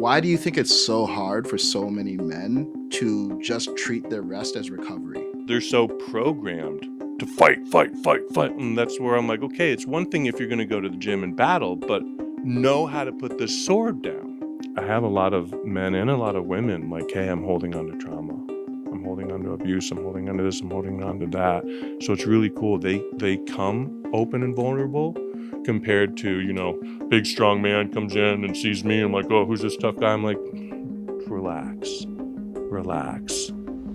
Why do you think it's so hard for so many men to just treat their rest as recovery? They're so programmed to fight. And that's where I'm like, okay, it's one thing if you're going to go to the gym and battle, but know how to put the sword down. I have a lot of men and a lot of women like, hey, I'm holding on to trauma. I'm holding on to abuse. I'm holding on to this. I'm holding on to that. So it's really cool. They come open and vulnerable compared to, big strong man comes in and sees me. I'm like, oh, who's this tough guy? I'm like, relax.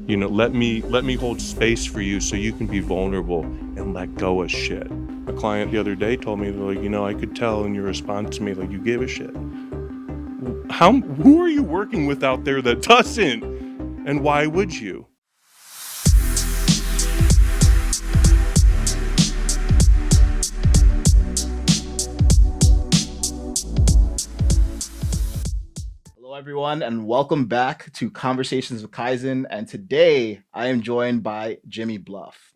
Let me hold space for you so you can be vulnerable and let go of shit. A client the other day told me, like, I could tell in your response to me, like, you gave a shit. Who are you working with out there that doesn't? And why would you? Hello, everyone, and welcome back to Conversations with Kaizen. And today I am joined by Jimmy Bluff.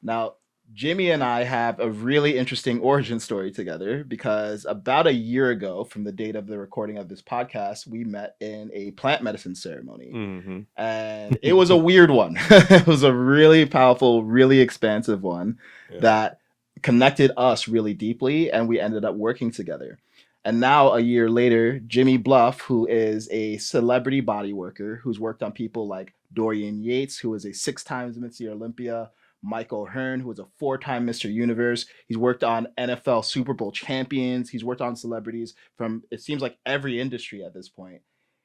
Now, Jimmy and I have a really interesting origin story together because about a year ago from the date of the recording of this podcast, we met in a plant medicine ceremony. Mm-hmm. And it was a weird one. It was a really powerful, really expansive one that connected us really deeply, and we ended up working together. And now, a year later, Jimmy Bluff, who is a celebrity bodyworker, who's worked on people like Dorian Yates, who is a 6 times Miss Olympia, Michael Hearn, who is a 4-time Mr. Universe. He's worked on NFL Super Bowl champions. He's worked on celebrities from, it seems like, every industry at this point.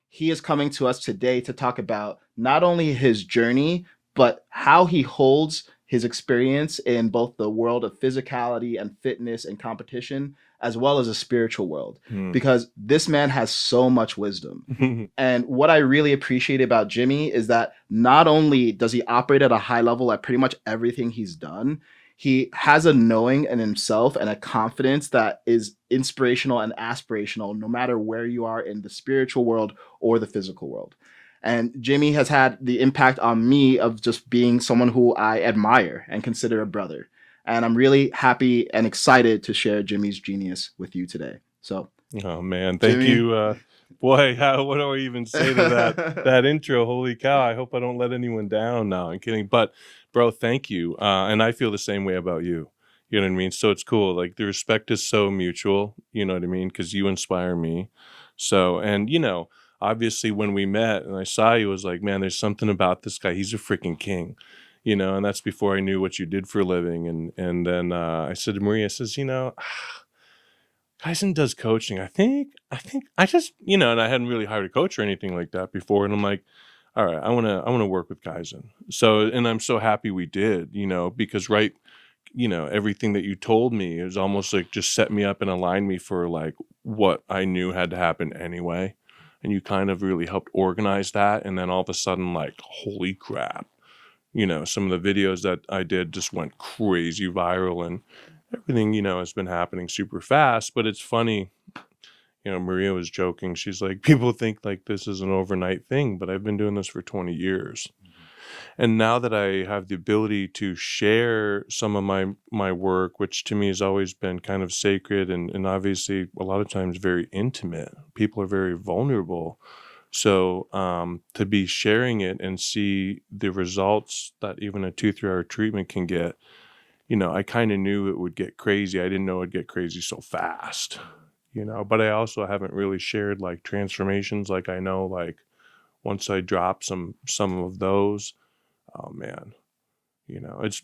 He is coming to us today to talk about not only his journey, but how he holds his experience in both the world of physicality and fitness and competition, as well as a spiritual world, because this man has so much wisdom. And what I really appreciate about Jimmy is that not only does he operate at a high level at pretty much everything he's done, he has a knowing in himself and a confidence that is inspirational and aspirational, no matter where you are in the spiritual world or the physical world. And Jimmy has had the impact on me of just being someone who I admire and consider a brother. And I'm really happy and excited to share Jimmy's genius with you today. So, oh man, thank you. Boy, what do I even say to that intro? Holy cow! I hope I don't let anyone down. No, I'm kidding. But bro, thank you. And I feel the same way about you. You know what I mean? So it's cool. Like the respect is so mutual. You know what I mean? Because you inspire me. So, and obviously when we met and I saw you, I was like, man, there's something about this guy. He's a freaking king. And that's before I knew what you did for a living. And then I said to Maria, I says, Kaizen does coaching. I think I just, and I hadn't really hired a coach or anything like that before. And I'm like, all right, I want to work with Kaizen. So, and I'm so happy we did, because everything that you told me is almost like just set me up and aligned me for like what I knew had to happen anyway. And you kind of really helped organize that. And then all of a sudden, like, holy crap. Some of the videos that I did just went crazy viral and everything, has been happening super fast. But it's funny, Maria was joking. She's like, people think like this is an overnight thing, but I've been doing this for 20 years. And now that I have the ability to share some of my work, which to me has always been kind of sacred and obviously a lot of times very intimate, people are very vulnerable. So to be sharing it and see the results that even a 2-3 hour treatment can get, I kind of knew it would get crazy. I didn't know it'd get crazy so fast, but I also haven't really shared like transformations. Like I know like once I drop some of those, oh man,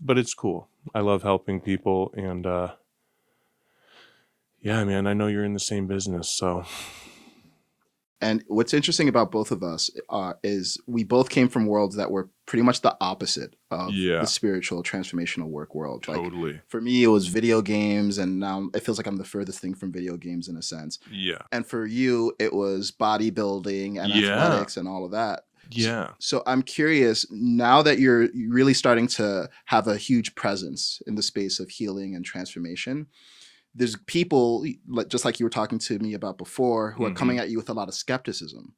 but it's cool. I love helping people and yeah, man, I know you're in the same business, so. And what's interesting about both of us is we both came from worlds that were pretty much the opposite of the spiritual transformational work world. Totally. Like, for me, it was video games, and now it feels like I'm the furthest thing from video games in a sense. Yeah. And for you, it was bodybuilding and athletics and all of that. Yeah. So I'm curious, now that you're really starting to have a huge presence in the space of healing and transformation, there's people, just like you were talking to me about before, who are coming at you with a lot of skepticism,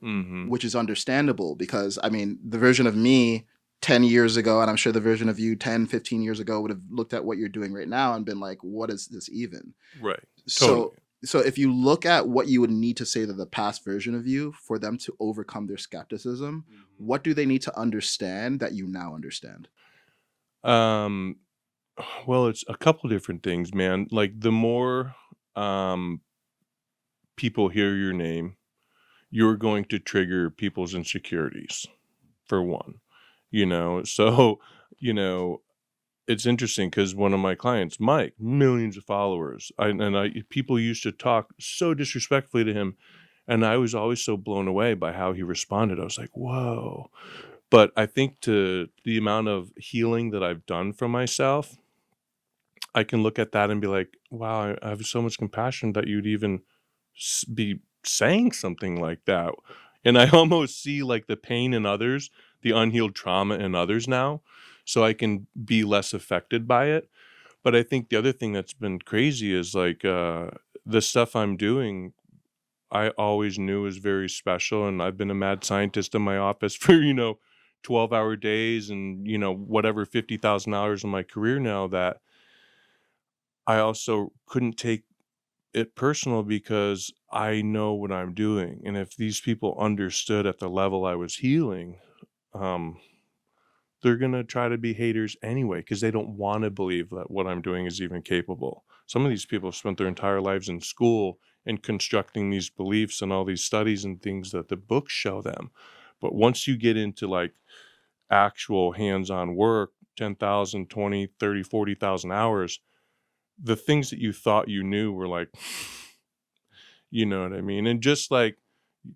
which is understandable because, I mean, the version of me 10 years ago, and I'm sure the version of you 10, 15 years ago would have looked at what you're doing right now and been like, what is this even? Right. So So if you look at what you would need to say to the past version of you for them to overcome their skepticism, what do they need to understand that you now understand? Um, well, it's a couple different things, man. Like the more um people hear your name, you're going to trigger people's insecurities for one. So you know, it's interesting because one of my clients, Mike, millions of followers, people used to talk so disrespectfully to him, and I was always so blown away by how he responded. I was like, whoa. But I think to the amount of healing that I've done for myself, I can look at that and be like, wow, I have so much compassion that you'd even be saying something like that. And I almost see like the pain in others, the unhealed trauma in others now, so I can be less affected by it. But I think the other thing that's been crazy is like the stuff I'm doing, I always knew was very special. And I've been a mad scientist in my office for, 12-hour days and, whatever, 50,000 hours in my career now, that I also couldn't take it personal because I know what I'm doing. And if these people understood at the level I was healing, um, they're going to try to be haters anyway because they don't want to believe that what I'm doing is even capable. Some of these people have spent their entire lives in school and constructing these beliefs and all these studies and things that the books show them. But once you get into like actual hands-on work, 10,000, 20, 30, 40,000 hours, the things that you thought you knew were like, you know what I mean? And just like,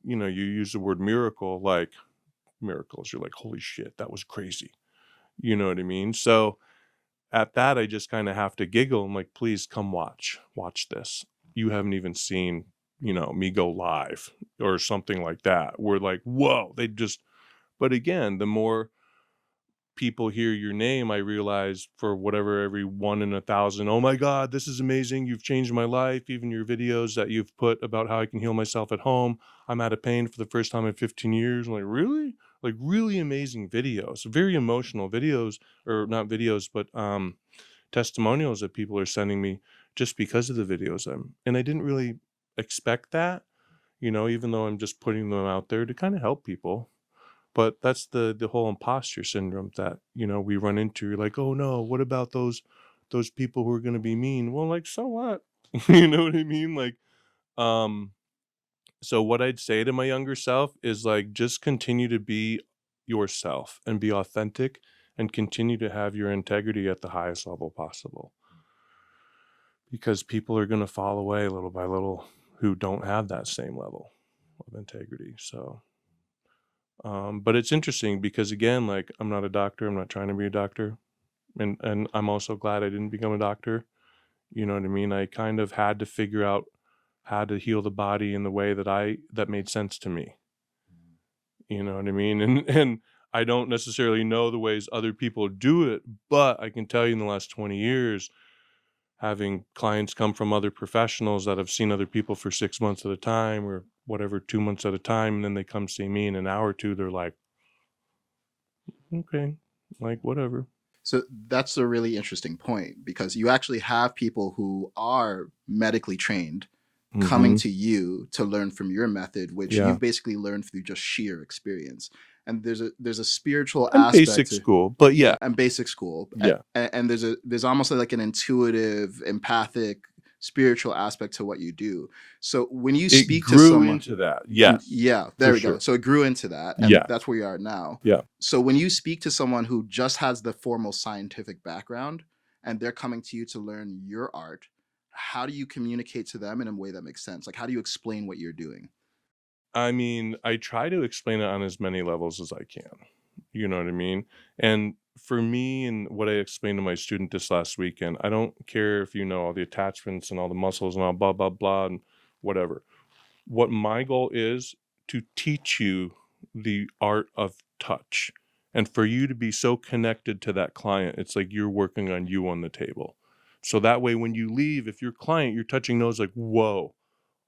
you use the word miracle, like miracles, you're like, holy shit, that was crazy. You know what I mean? So at that, I just kind of have to giggle. I'm like, please come watch this. You haven't even seen, me go live or something like that. We're like, whoa, but again, the more people hear your name, I realize for whatever, every 1 in 1,000, oh my God, this is amazing. You've changed my life. Even your videos that you've put about how I can heal myself at home. I'm out of pain for the first time in 15 years. I'm like, really? Like really amazing videos, very emotional videos, or not videos, but testimonials that people are sending me just because of the videos and I didn't really expect that, even though I'm just putting them out there to kind of help people. But that's the whole imposter syndrome that, we run into. You're like, oh no, what about those people who are gonna be mean? Well, like, so what? You know what I mean? Like, um, so what I'd say to my younger self is like just continue to be yourself and be authentic and continue to have your integrity at the highest level possible. Because people are gonna fall away little by little who don't have that same level of integrity. So but it's interesting because again, like I'm not a doctor. I'm not trying to be a doctor, and I'm also glad I didn't become a doctor. You know what I mean? I kind of had to figure out how to heal the body in the way that made sense to me. You know what I mean? And I don't necessarily know the ways other people do it, but I can tell you in the last 20 years, having clients come from other professionals that have seen other people for 6 months at a time or whatever, 2 months at a time, and then they come see me in an hour or two, they're like, okay, like whatever. So that's a really interesting point because you actually have people who are medically trained coming Mm-hmm. to you to learn from your method, which Yeah. you've basically learned through just sheer experience. And there's a spiritual And aspect basic to, school, but yeah, and basic school, yeah. and there's almost like an intuitive, empathic, spiritual aspect to what you do. So when you It speak to grew someone, into that. Yes, yeah, for there we go. sure. So it grew into that, and Yeah, that's where you are now. yeah. So when you speak to someone who just has the formal scientific background and they're coming to you to learn your art, how do you communicate to them in a way that makes sense? Like, how do you explain what you're doing? I mean, I try to explain it on as many levels as I can. You know what I mean? And for me, and what I explained to my student this last weekend, I don't care if you know all the attachments and all the muscles and all blah, blah, blah, and whatever. What my goal is to teach you the art of touch. And for you to be so connected to that client, it's like you're working on you on the table. So that way, when you leave, if your client, you're touching those like, whoa,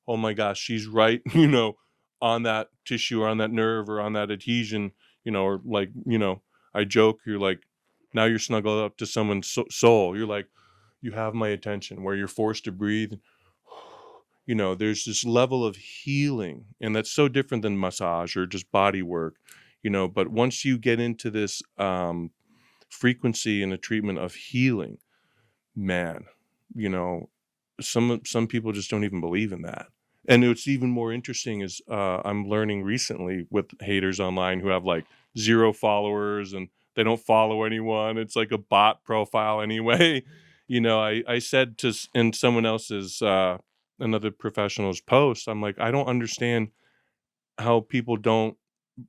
oh my gosh, she's right, on that tissue or on that nerve or on that adhesion, or like, I joke, you're like, now you're snuggled up to someone's soul. You're like, you have my attention, where you're forced to breathe. You know, there's this level of healing, and that's so different than massage or just body work, you know. But once you get into this frequency in the treatment of healing, man, you know, some people just don't even believe in that. And what's even more interesting is I'm learning recently with haters online who have like 0 followers and they don't follow anyone. It's like a bot profile anyway. You know, I said to in someone else's another professional's post, I'm like, I don't understand how people don't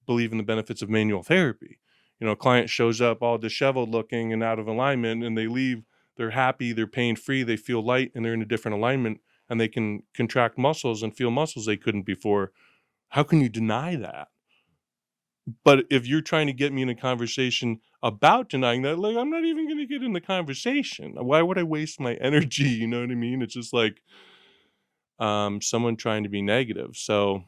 believe in the benefits of manual therapy. You know, a client shows up all disheveled looking and out of alignment, and they leave, they're happy, they're pain free, they feel light, and they're in a different alignment, and they can contract muscles and feel muscles they couldn't before. How can you deny that? But if you're trying to get me in a conversation about denying that, like, I'm not even going to get in the conversation. Why would I waste my energy? You know what I mean? It's just like someone trying to be negative. So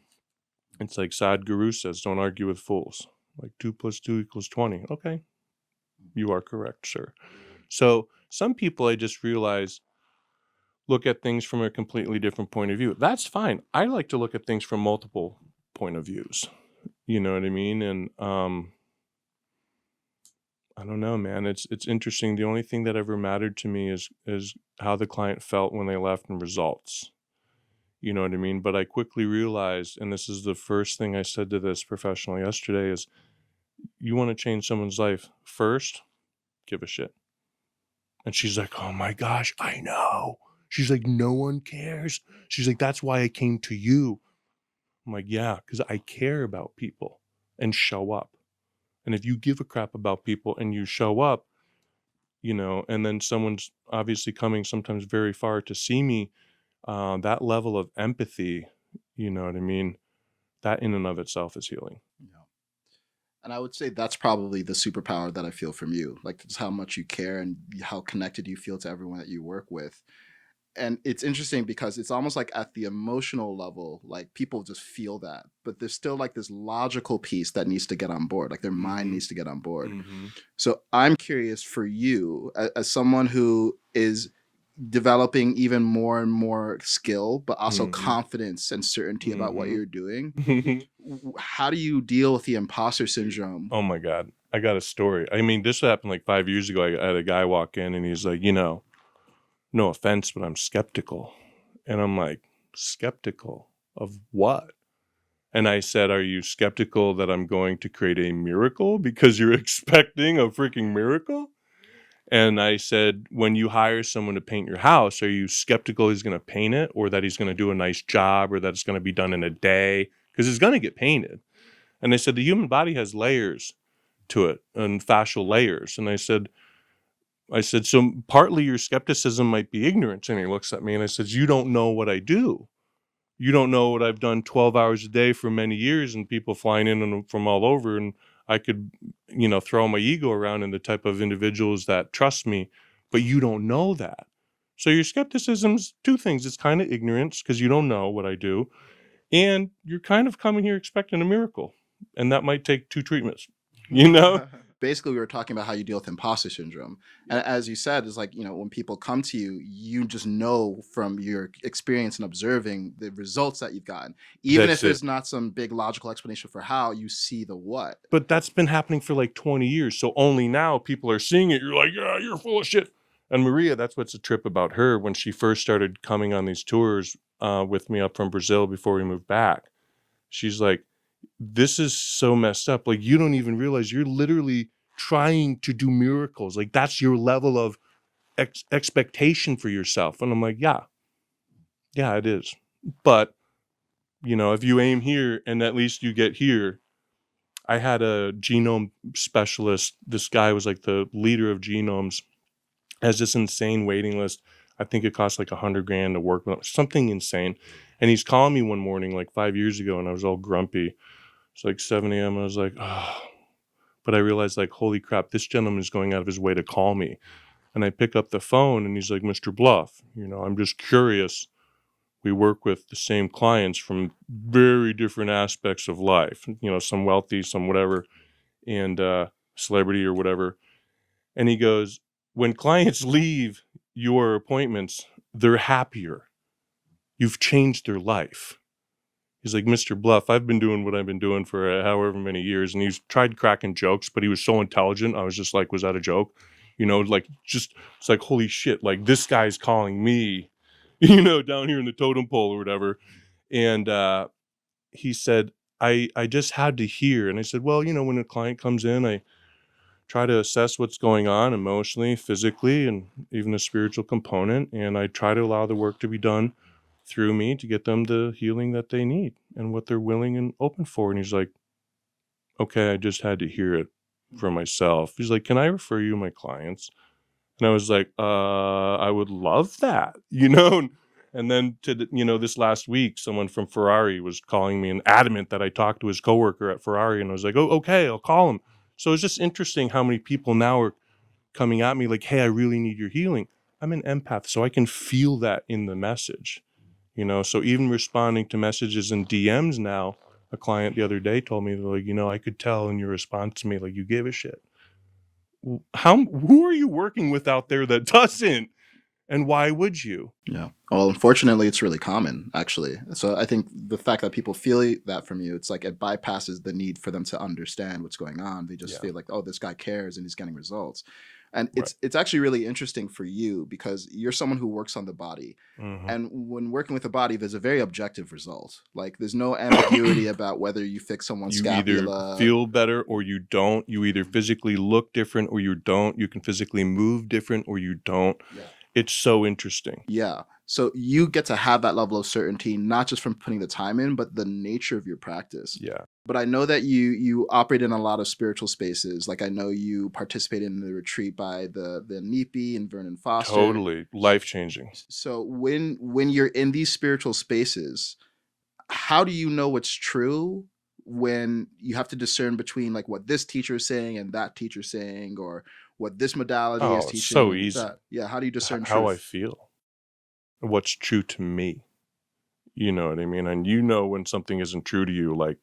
it's like Sadhguru says, don't argue with fools. Like 2 + 2 = 20. Okay, you are correct, sir. So some people, I just realize, look at things from a completely different point of view. That's fine. I like to look at things from multiple point of views. You know what I mean? And I don't know, man. It's interesting. The only thing that ever mattered to me is how the client felt when they left and results. You know what I mean? But I quickly realized, and this is the first thing I said to this professional yesterday, is you want to change someone's life first, give a shit. And she's like, oh my gosh, I know. She's like, no one cares. She's like, that's why I came to you. I'm like, yeah, because I care about people and show up. And if you give a crap about people and you show up, you know, and then someone's obviously coming sometimes very far to see me, that level of empathy, you know what I mean? That in and of itself is healing. Yeah. And I would say that's probably the superpower that I feel from you. Like, just how much you care and how connected you feel to everyone that you work with. And it's interesting because it's almost like at the emotional level, like people just feel that, but there's still like this logical piece that needs to get on board, like their mind needs to get on board. So I'm curious for you, as someone who is developing even more and more skill, but also confidence and certainty about what you're doing. How do you deal with the imposter syndrome? Oh my God. I got a story. I mean, this happened like 5 years ago. I had a guy walk in and he's like, you know, no offense, but I'm skeptical. And I'm like, skeptical of what? And I said, are you skeptical that I'm going to create a miracle because you're expecting a freaking miracle? And I said, when you hire someone to paint your house, are you skeptical he's going to paint it, or that he's going to do a nice job, or that it's going to be done in a day? Because it's going to get painted. And they said, the human body has layers to it, and fascial layers. And I said, so partly your skepticism might be ignorance. And he looks at me and I said, you don't know what I do. You don't know what I've done 12 hours a day for many years, and people flying in from all over. And I could, you know, throw my ego around in the type of individuals that trust me, but you don't know that. So your skepticism's 2 things. It's kind of ignorance because you don't know what I do. And you're kind of coming here expecting a miracle. And that might take 2 treatments, you know? Basically, we were talking about how you deal with imposter syndrome. And as you said, it's like, you know, when people come to you, you just know from your experience and observing the results that you've gotten. Even That's if there's it. not some big logical explanation for how, you see the what. But that's been happening for like 20 years. So only now people are seeing it. You're like, yeah, you're full of shit. And Maria, that's what's a trip about her. When she first started coming on these tours with me up from Brazil before we moved back, she's like, this is so messed up. Like, you don't even realize you're literally trying to do miracles. Like, that's your level of expectation for yourself. And I'm like, yeah, it is. But, you know, if you aim here and at least you get here. I had a genome specialist. This guy was like the leader of genomes, has this insane waiting list. I think it costs like $100,000 to work with, something insane. And he's calling me one morning like 5 years ago, and I was all grumpy. It's like 7 a.m. I was like, oh. But I realized, like, holy crap, this gentleman is going out of his way to call me. And I pick up the phone and he's like, Mr. Bluff, you know, I'm just curious. We work with the same clients from very different aspects of life, you know, some wealthy, some whatever, and celebrity or whatever. And he goes, when clients leave your appointments, they're happier. you've changed their life. He's like, Mr. Bluff, I've been doing what I've been doing for however many years. And he's tried cracking jokes, but he was so intelligent. I was just like, was that a joke? Like, just, it's like, holy shit, like, this guy's calling me, down here in the totem pole or whatever. And he said, I just had to hear. And I said, well, when a client comes in, I try to assess what's going on emotionally, physically, and even the spiritual component. And I try to allow the work to be done through me to get them the healing that they need and what they're willing and open for. And he's like, okay, I just had to hear it for myself. He's like, can I refer you my clients? And I was like, I would love that, And then this last week, someone from Ferrari was calling me and adamant that I talked to his coworker at Ferrari. And I was like, oh, okay, I'll call him. So it's just interesting how many people now are coming at me like, hey, I really need your healing. I'm an empath, so I can feel that in the message. So even responding to messages in DMs now, a client the other day told me, like, I could tell in your response to me, like, you give a shit. Who are you working with out there that doesn't? And why would you? Yeah. Well, unfortunately, it's really common, actually. So I think the fact that people feel that from you, it's like it bypasses the need for them to understand what's going on. They just feel like, oh, this guy cares and he's getting results. And it's actually really interesting for you because you're someone who works on the body. Mm-hmm. And when working with the body, there's a very objective result. Like there's no ambiguity about whether you fix someone's scapula. You either feel better or you don't. You either physically look different or you don't. You can physically move different or you don't. Yeah. It's so interesting. Yeah. So you get to have that level of certainty, not just from putting the time in, but the nature of your practice. Yeah. But I know that you operate in a lot of spiritual spaces. Like I know you participated in the retreat by the Nepi and Vernon Foster. Totally life-changing. So when you're in these spiritual spaces, how do you know what's true when you have to discern between like what this teacher is saying and that teacher is saying, or what this modality is teaching? It's so easy. Yeah. How do you discern how truth? I feel? What's true to me? You know what I mean? And when something isn't true to you, like,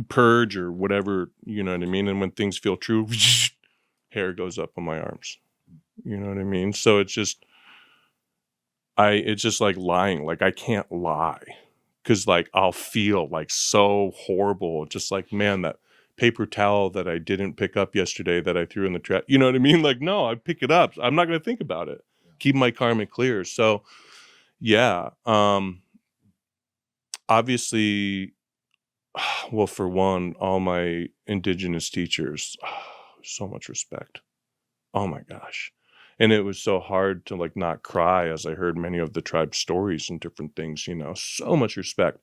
purge or whatever, you know what I mean? And when things feel true, hair goes up on my arms. You know what I mean? So it's just like lying. Like I can't lie because like I'll feel like so horrible. Just like, man, that paper towel that I didn't pick up yesterday that I threw in the trash. You know what I mean? Like, no, I pick it up. I'm not going to think about it. Keep my karma clear. So yeah. Obviously, well, for one, all my indigenous teachers, so much respect. Oh my gosh. And it was so hard to like not cry as I heard many of the tribe's stories and different things, so much respect.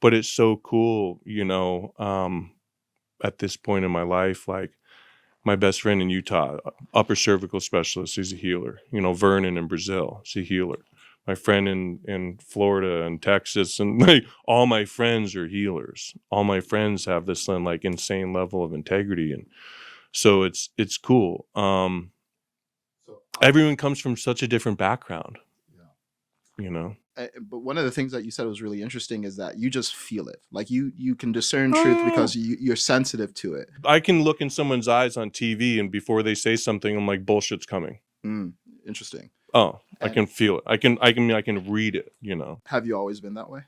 But it's so cool, at this point in my life, like my best friend in Utah, upper cervical specialist, he's a healer. Vernon in Brazil, he's a healer. My friend in Florida and Texas, and like all my friends are healers. All my friends have this like insane level of integrity, and so it's cool. Everyone comes from such a different background. Yeah. But one of the things that you said was really interesting is that you just feel it. Like you can discern truth because you're sensitive to it. I can look in someone's eyes on TV, and before they say something, I'm like, bullshit's coming. Interesting. Oh, I can feel it. I can read it, Have you always been that way?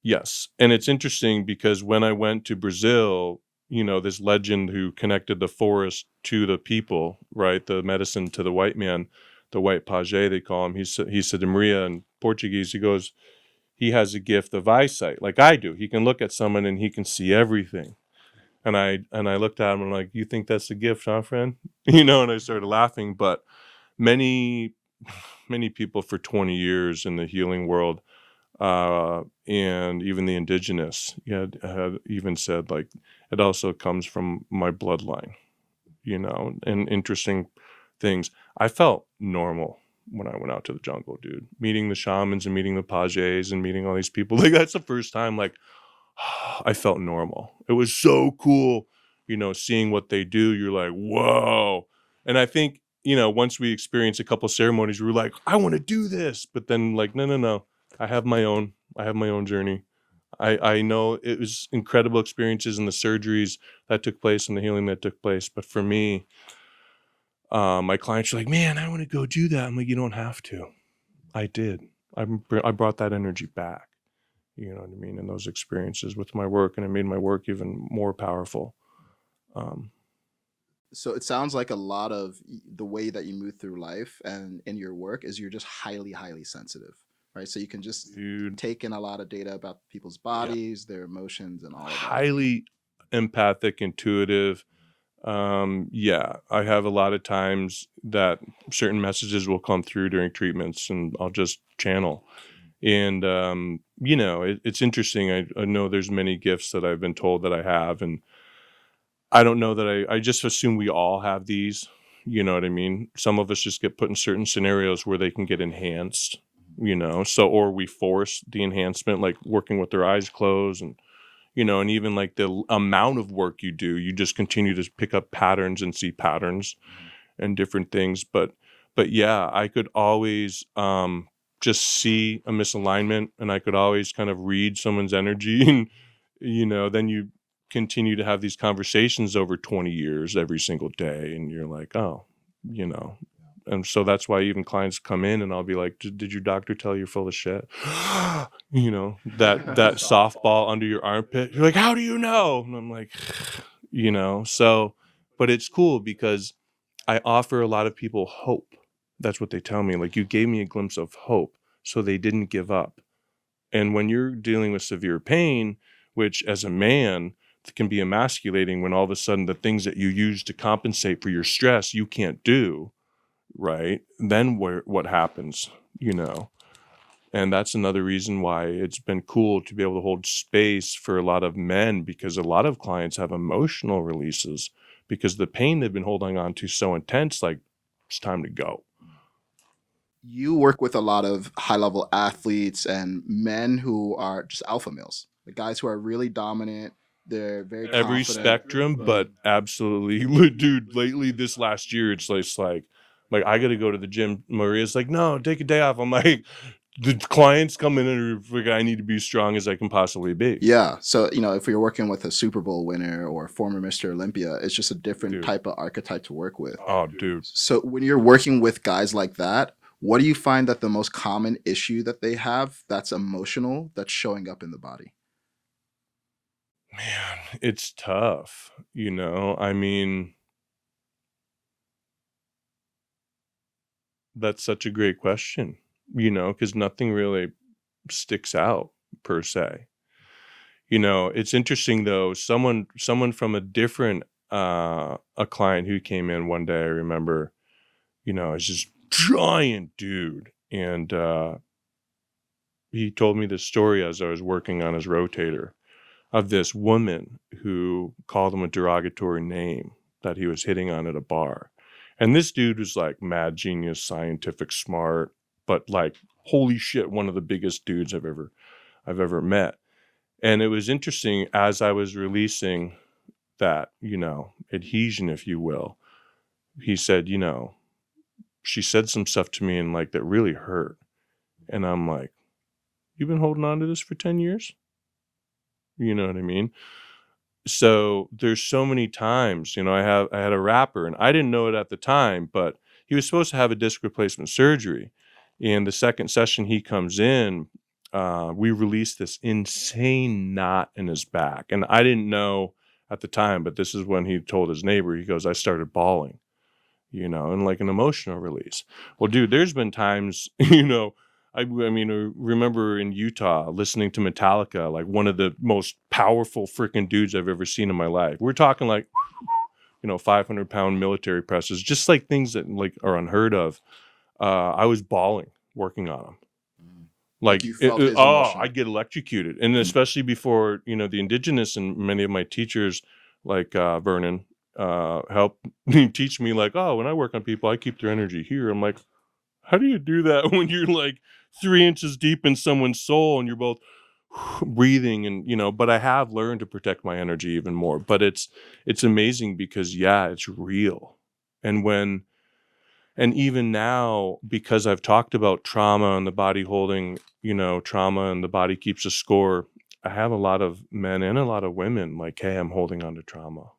Yes. And it's interesting because when I went to Brazil, this legend who connected the forest to the people, right? The medicine to the white man, the white page, they call him. He said to Maria in Portuguese, he goes, he has a gift of eyesight like I do. He can look at someone and he can see everything. And I looked at him and I'm like, you think that's a gift, huh, friend? And I started laughing. But many people for 20 years in the healing world, and even the indigenous had even said like it also comes from my bloodline, and interesting things. I felt normal when I went out to the jungle, dude, meeting the shamans and meeting the pages and meeting all these people. Like that's the first time like I felt normal. It was so cool, seeing what they do. You're like, whoa. And I think, once we experienced a couple ceremonies, we were like, I want to do this. But then like, no. I have my own journey. I know it was incredible experiences in the surgeries that took place and the healing that took place. But for me, my clients are like, man, I want to go do that. I'm like, you don't have to. I did. I brought that energy back. You know what I mean? In those experiences with my work, and it made my work even more powerful. So it sounds like a lot of the way that you move through life and in your work is you're just highly, highly sensitive, right? So you can just Dude, take in a lot of data about people's yeah, bodies, their emotions, and all of that. highly empathic, intuitive. Yeah, I have a lot of times that certain messages will come through during treatments, and I'll just channel. And you know, it's interesting. I know there's many gifts that I've been told that I have, and I don't know that I just assume we all have these. You know what I mean? Some of us just get put in certain scenarios where they can get enhanced, you know. So, or we force the enhancement, like working with their eyes closed, and you know, and even like the amount of work you do, you just continue to pick up patterns and see patterns and different things. But yeah, I could always just see a misalignment, and I could always kind of read someone's energy, and you know, then you continue to have these conversations over 20 years every single day, and you're like, oh, you know. And so that's why even clients come in and I'll be like, did your doctor tell you you're full of shit? You know, that softball under your armpit. You're like, how do you know? And I'm like, you know, so, but it's cool because I offer a lot of people hope. That's what they tell me. Like, you gave me a glimpse of hope, so they didn't give up. And when you're dealing with severe pain, which as a man can be emasculating, when all of a sudden the things that you use to compensate for your stress you can't do, right? Then what happens, you know? And that's another reason why it's been cool to be able to hold space for a lot of men, because a lot of clients have emotional releases because the pain they've been holding on to so intense, like it's time to go. You work with a lot of high level athletes and men who are just alpha males, the guys who are really dominant. They're very Every confident. spectrum, but absolutely, dude, lately this last year, it's like I gotta go to the gym. Maria's like, no, take a day off. I'm like, the clients come in and are like, I need to be as strong as I can possibly be. Yeah. So, if you're working with a Super Bowl winner or former Mr. Olympia, it's just a different Dude. type of archetype to work with. Oh, dude. So, when you're working with guys like that, what do you find that the most common issue that they have that's emotional that's showing up in the body? Man, it's tough, you know? I mean, that's such a great question, you know, because nothing really sticks out per se. You know, it's interesting though, someone from a different a client who came in one day, I remember, you know, is this giant dude. And he told me this story as I was working on his rotator of this woman who called him a derogatory name that he was hitting on at a bar. And this dude was like mad genius, scientific, smart, but like holy shit, one of the biggest dudes I've ever met. And it was interesting as I was releasing that, you know, adhesion, if you will. He said, you know, she said some stuff to me and like that really hurt. And I'm like, you've been holding on to this for 10 years? You know what I mean? So there's so many times, you know, I had a rapper and I didn't know it at the time, but he was supposed to have a disc replacement surgery. And the second session he comes in, we released this insane knot in his back. And I didn't know at the time, but this is when he told his neighbor, he goes, I started bawling, you know, and like an emotional release. Well, dude, there's been times, you know, I mean, I remember in Utah listening to Metallica, like one of the most powerful freaking dudes I've ever seen in my life. We're talking like, you know, 500-pound military presses, just like things that like are unheard of. I was bawling working on them. Like Like, you felt his emotion. I get electrocuted. And especially before, you know, the indigenous and many of my teachers, like Vernon, helped teach me, like, oh, when I work on people, I keep their energy here. I'm like, how do you do that when you're like 3 inches deep in someone's soul and you're both breathing? And, you know, but I have learned to protect my energy even more. But it's amazing because, yeah, it's real. And and even now, because I've talked about trauma and the body holding, you know, trauma and the body keeps a score, I have a lot of men and a lot of women like, hey, I'm holding on to trauma.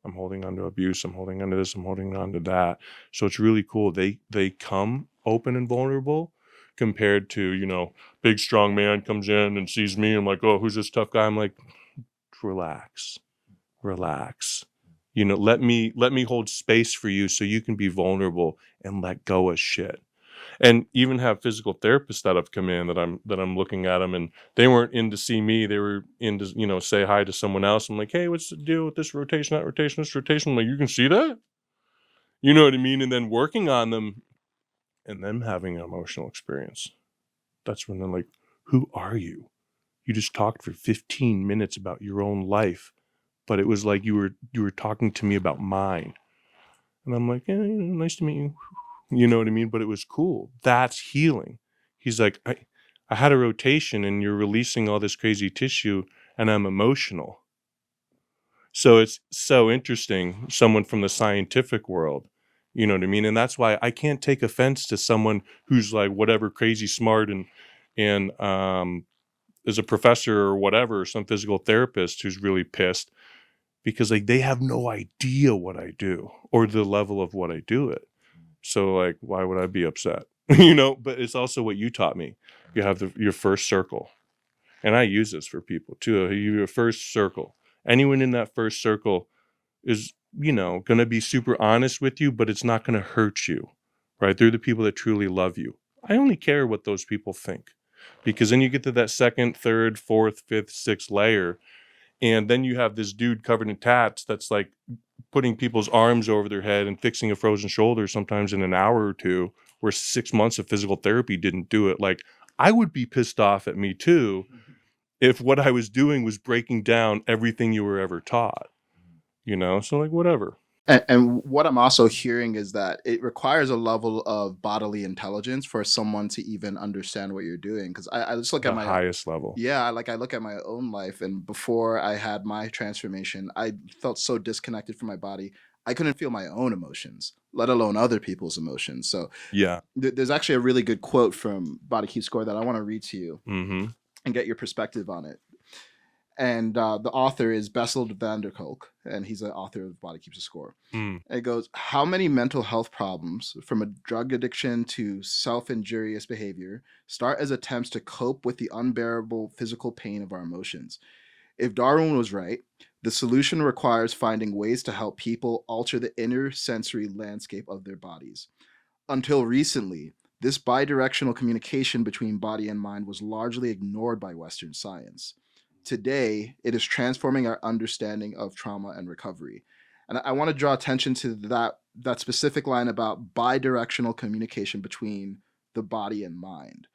I'm holding on to abuse. I'm holding on to this. I'm holding on to that. So it's really cool. They come open and vulnerable compared to, you know, big strong man comes in and sees me and like, oh, who's this tough guy? I'm like, relax. You know, let me hold space for you so you can be vulnerable and let go of shit. And even have physical therapists that have come in that I'm looking at them and they weren't in to see me. They were in to, you know, say hi to someone else. I'm like, hey, what's the deal with this rotation, that rotation, this rotation? I'm like, you can see that? You know what I mean? And then working on them and them having an emotional experience. That's when they're like, who are you? You just talked for 15 minutes about your own life, but it was like you were talking to me about mine. And I'm like, yeah, you know, nice to meet you. You know what I mean? But it was cool. That's healing. He's like, I had a rotation and you're releasing all this crazy tissue and I'm emotional. So it's so interesting, someone from the scientific world, you know what I mean? And that's why I can't take offense to someone who's like whatever crazy smart and is a professor or whatever, some physical therapist who's really pissed because like they have no idea what I do or the level of what I do it. So like, why would I be upset? You know, but it's also what you taught me. You have your first circle. And I use this for people too. Your first circle. Anyone in that first circle is, you know, going to be super honest with you, but it's not going to hurt you, right? They're the people that truly love you. I only care what those people think because then you get to that second, third, fourth, fifth, sixth layer. And then you have this dude covered in tats that's like putting people's arms over their head and fixing a frozen shoulder sometimes in an hour or two, where 6 months of physical therapy didn't do it. Like, I would be pissed off at me too if what I was doing was breaking down everything you were ever taught, you know? So like, whatever. And what I'm also hearing is that it requires a level of bodily intelligence for someone to even understand what you're doing. Because I just look at The my highest level. yeah, like I look at my own life, and before I had my transformation, I felt so disconnected from my body. I couldn't feel my own emotions, let alone other people's emotions. So Yeah. there's actually a really good quote from Body Keep Score that I want to read to you Mm-hmm. and get your perspective on it. And the author is Bessel van der Kolk, and he's the author of Body Keeps a Score. Mm. And it goes, how many mental health problems, from a drug addiction to self-injurious behavior, start as attempts to cope with the unbearable physical pain of our emotions? If Darwin was right, the solution requires finding ways to help people alter the inner sensory landscape of their bodies. Until recently, this bidirectional communication between body and mind was largely ignored by Western science. Today, it is transforming our understanding of trauma and recovery. And I want to draw attention to that specific line about bidirectional communication between the body and mind.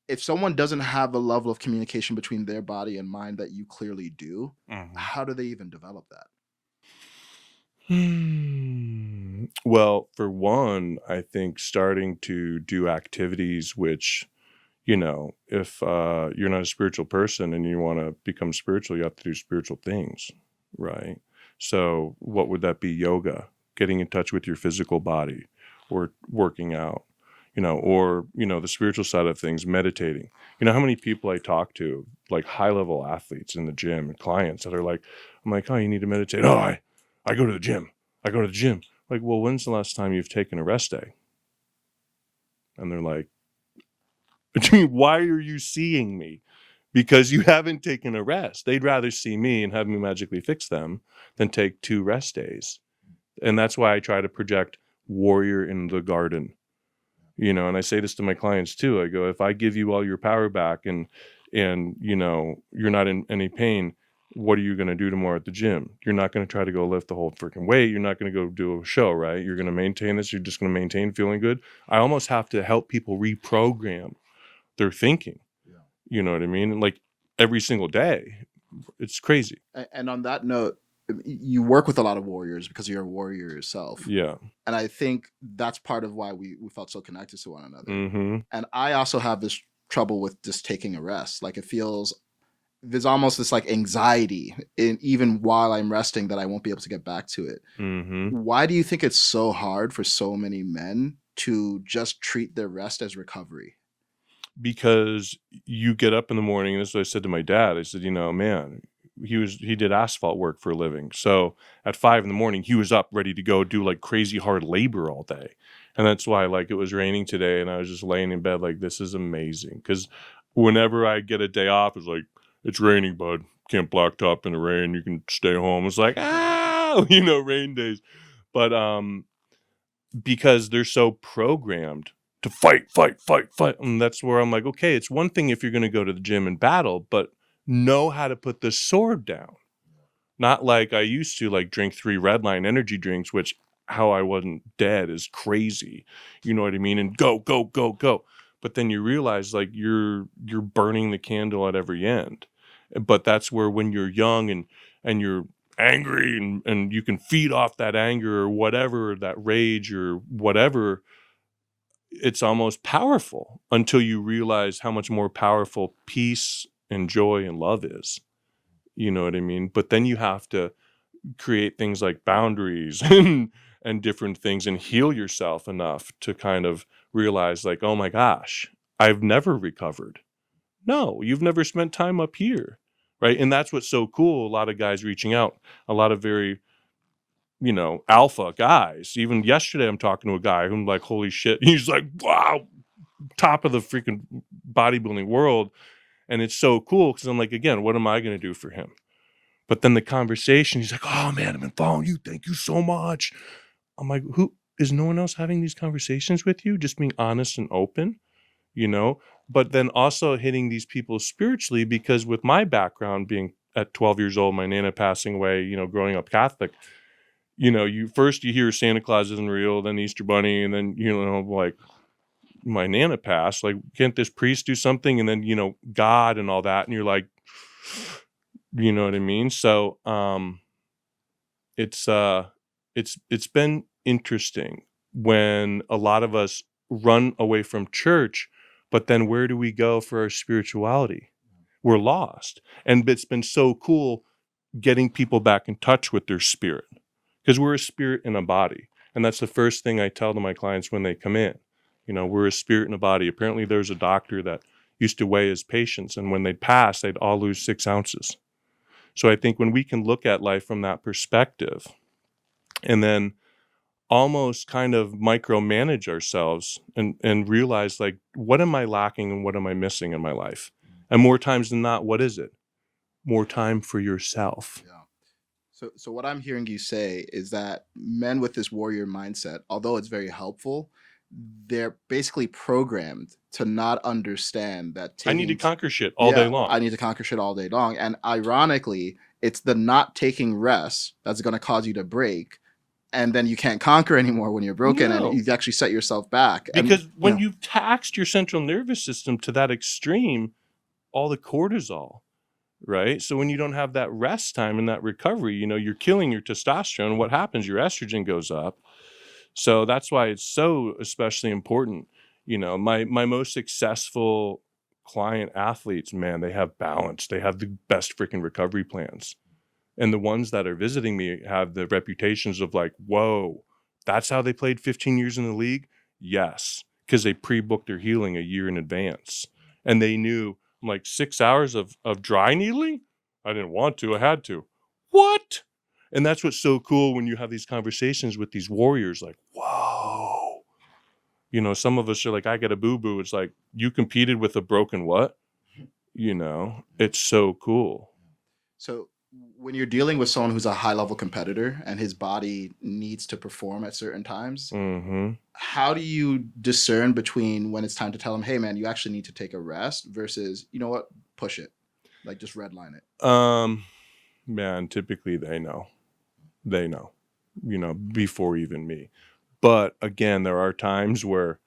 If someone doesn't have a level of communication between their body and mind that you clearly do, Mm-hmm. how do they even develop that? Well, for one, I think starting to do activities which, you know, if you're not a spiritual person and you want to become spiritual, you have to do spiritual things, right? So what would that be? Yoga, getting in touch with your physical body, or working out, you know, or, you know, the spiritual side of things, meditating. You know how many people I talk to, like high-level athletes in the gym and clients that are like, I'm like, oh, you need to meditate. Oh, I go to the gym. I go to the gym. Like, well, when's the last time you've taken a rest day? And they're like, why are you seeing me? Because you haven't taken a rest. They'd rather see me and have me magically fix them than take 2 rest days. And that's why I try to project warrior in the garden. You know, and I say this to my clients too. I go, if I give you all your power back and you know, you're not in any pain, what are you going to do tomorrow at the gym? You're not going to try to go lift the whole freaking weight. You're not going to go do a show, right? You're going to maintain this. You're just going to maintain feeling good. I almost have to help people reprogram their thinking. Yeah. You know what I mean? Like every single day. It's crazy. And on that note, you work with a lot of warriors because you're a warrior yourself. Yeah. And I think that's part of why we felt so connected to one another. Mm-hmm. And I also have this trouble with just taking a rest. Like it feels, there's almost this like anxiety even while I'm resting that I won't be able to get back to it. Mm-hmm. Why do you think it's so hard for so many men to just treat their rest as recovery? Because you get up in the morning, and this is what I said to my dad. I said, you know, man, he did asphalt work for a living. So at 5 a.m, he was up ready to go do like crazy hard labor all day. And that's why, like, it was raining today and I was just laying in bed like, this is amazing. Because whenever I get a day off, it's like, it's raining, bud. Can't blacktop in the rain. You can stay home. It's like, rain days. But because they're so programmed to fight, fight, fight, fight. And that's where I'm like, okay, it's one thing if you're going to go to the gym and battle, but know how to put the sword down. Not like I used to, like, drink 3 Red Line energy drinks, which how I wasn't dead is crazy. You know what I mean? And go, go, go, go. But then you realize, like, you're burning the candle at every end. But that's where when you're young and you're angry and you can feed off that anger or whatever, that rage or whatever, it's almost powerful until you realize how much more powerful peace and joy and love is. You know what I mean? But then you have to create things like boundaries and different things and heal yourself enough to kind of realize, like, oh my gosh, I've never recovered. No, you've never spent time up here. Right. And that's what's so cool. A lot of guys reaching out, a lot of very, alpha guys. Even yesterday, I'm talking to a guy who's like, holy shit. He's like, wow, top of the freaking bodybuilding world. And it's so cool because I'm like, again, what am I going to do for him? But then the conversation, he's like, oh man, I've been following you. Thank you so much. I'm like, who is no one else having these conversations with you? Just being honest and open, but then also hitting these people spiritually, because with my background being at 12 years old, my Nana passing away, growing up Catholic, you hear Santa Claus isn't real, then Easter Bunny, and then, like my Nana passed, like, can't this priest do something? And then, God and all that. And you're like, you know what I mean? So, it's been interesting when a lot of us run away from church, but then where do we go for our spirituality? We're lost. And it's been so cool getting people back in touch with their spirit, because we're a spirit in a body. And that's the first thing I tell to my clients when they come in. We're a spirit in a body. Apparently there's a doctor that used to weigh his patients, and when they'd pass, they'd all lose 6 ounces. So I think when we can look at life from that perspective and then almost kind of micromanage ourselves and realize, like, what am I lacking and what am I missing in my life? And more times than not, what is it? More time for yourself. Yeah. So what I'm hearing you say is that men with this warrior mindset, although it's very helpful, they're basically programmed to not understand that I need to conquer shit all day long. I need to conquer shit all day long. And ironically, it's the not taking rest that's going to cause you to break. And then you can't conquer anymore when you're broken, and you've actually set yourself back. Because when you've taxed your central nervous system to that extreme, all the cortisol, right? So when you don't have that rest time and that recovery, you're killing your testosterone. What happens? Your estrogen goes up. So that's why it's so especially important. My most successful client athletes, man, they have balance. They have the best freaking recovery plans. And the ones that are visiting me have the reputations of like, whoa, that's how they played 15 years in the league? Yes, because they pre-booked their healing a year in advance. And they knew, like, 6 hours of dry needling? I didn't want to, I had to. What? And that's what's so cool when you have these conversations with these warriors, like, whoa. Some of us are like, I got a boo-boo. It's like, you competed with a broken what? It's so cool. So when you're dealing with someone who's a high-level competitor and his body needs to perform at certain times, how do you discern between when it's time to tell him, hey, man, you actually need to take a rest versus, you know what, push it, like just redline it? Man, typically they know, before even me. But again, there are times where,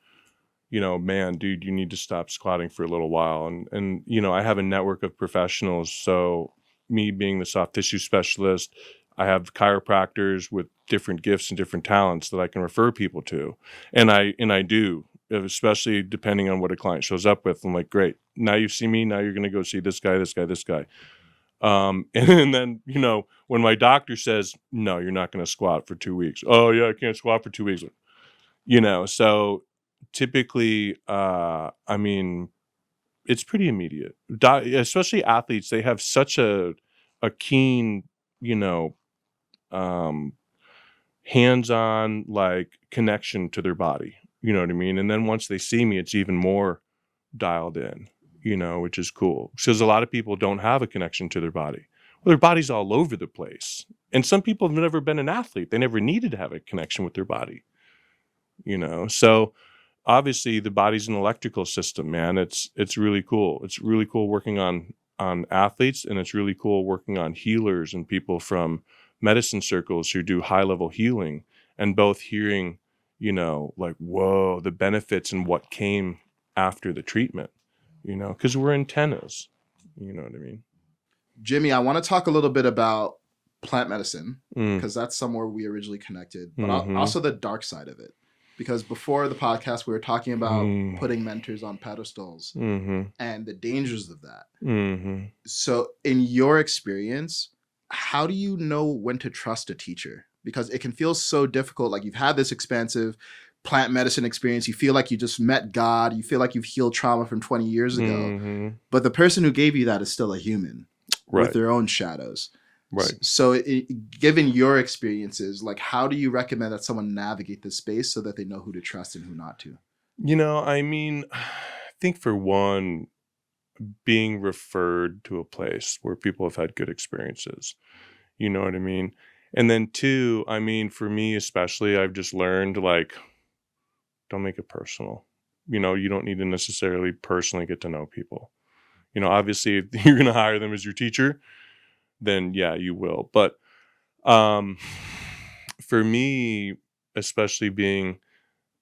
man, dude, you need to stop squatting for a little while. And I have a network of professionals. So me being the soft tissue specialist, I have chiropractors with different gifts and different talents that I can refer people to. And I do, especially depending on what a client shows up with. I'm like, great, now you see me, now you're going to go see this guy, this guy, this guy. And then, when my doctor says, no, you're not going to squat for 2 weeks. Oh yeah, I can't squat for 2 weeks. So typically, it's pretty immediate. Especially athletes, they have such a keen, hands-on like connection to their body. You know what I mean? And then once they see me, it's even more dialed in, which is cool. Because a lot of people don't have a connection to their body. Well, their body's all over the place. And some people have never been an athlete. They never needed to have a connection with their body. So obviously the body's an electrical system, man. It's really cool. It's really cool working on athletes, and it's really cool working on healers and people from medicine circles who do high level healing, and both hearing, like, whoa, the benefits and what came after the treatment, because we're antennas, you know what I mean? Jimmy, I want to talk a little bit about plant medicine, Mm. because that's somewhere we originally connected, but Mhm. also the dark side of it. Because before the podcast, we were talking about putting mentors on pedestals Mhm. and the dangers of that. Mhm. So in your experience, how do you know when to trust a teacher? Because it can feel so difficult. Like, you've had this expansive plant medicine experience. You feel like you just met God. You feel like you've healed trauma from 20 years ago. Mhm. But the person who gave you that is still a human Right. with their own shadows. Right. So given your experiences, like, how do you recommend that someone navigate this space so that they know who to trust and who not to? I mean, I think for one, being referred to a place where people have had good experiences. You know what I mean? And then two, I mean, for me especially, I've just learned, like, don't make it personal. You don't need to necessarily personally get to know people. Obviously, if you're going to hire them as your teacher, then yeah, you will. But for me, especially being,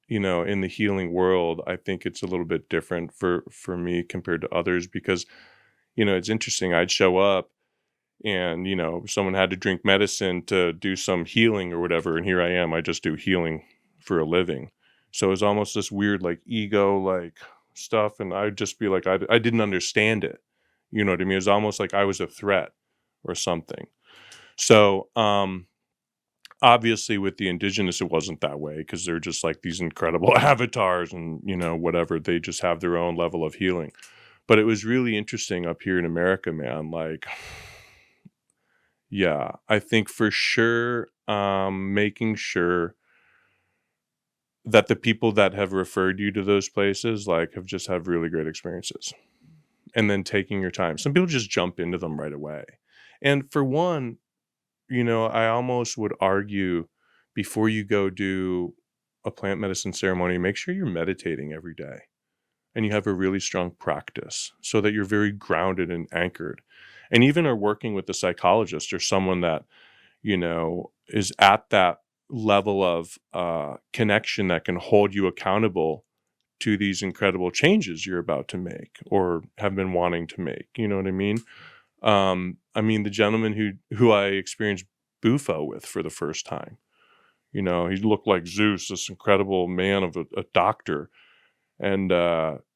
in the healing world, I think it's a little bit different for me compared to others, because, it's interesting. I'd show up and, someone had to drink medicine to do some healing or whatever. And here I am, I just do healing for a living. So it's almost this weird, like, ego, like, stuff. And I'd just be like, I didn't understand it. You know what I mean? It was almost like I was a threat or something. So, obviously with the indigenous, it wasn't that way, because they're just like these incredible avatars and, whatever. They just have their own level of healing. But it was really interesting up here in America, man. Like, yeah, I think for sure, making sure that the people that have referred you to those places, like, have just had really great experiences, and then taking your time. Some people just jump into them right away. And for one, I almost would argue, before you go do a plant medicine ceremony, make sure you're meditating every day and you have a really strong practice so that you're very grounded and anchored. And even are working with a psychologist or someone that, is at that level of connection that can hold you accountable to these incredible changes you're about to make or have been wanting to make. You know what I mean? The gentleman who I experienced Bufo with for the first time, he looked like Zeus, this incredible man of a doctor. And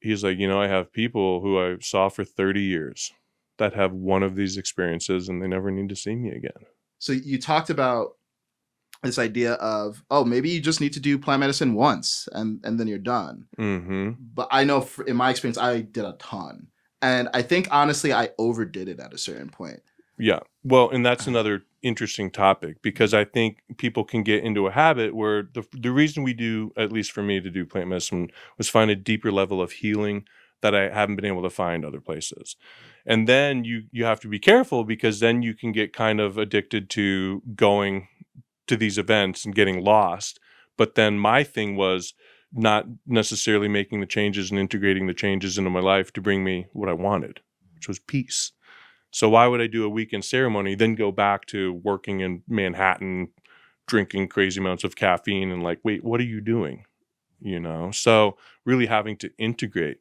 he's like, I have people who I saw for 30 years that have one of these experiences and they never need to see me again. So you talked about this idea of, oh, maybe you just need to do plant medicine once and then you're done. Mm-hmm. But I know in my experience, I did a ton. And I think, honestly, I overdid it at a certain point. Yeah. Well, and that's another interesting topic, because I think people can get into a habit where the reason we do, at least for me, to do plant medicine was find a deeper level of healing that I haven't been able to find other places. And then you have to be careful, because then you can get kind of addicted to going to these events and getting lost. But then my thing was not necessarily making the changes and integrating the changes into my life to bring me what I wanted, which was peace. So why would I do a weekend ceremony, then go back to working in Manhattan, drinking crazy amounts of caffeine, and like, wait, what are you doing? So really having to integrate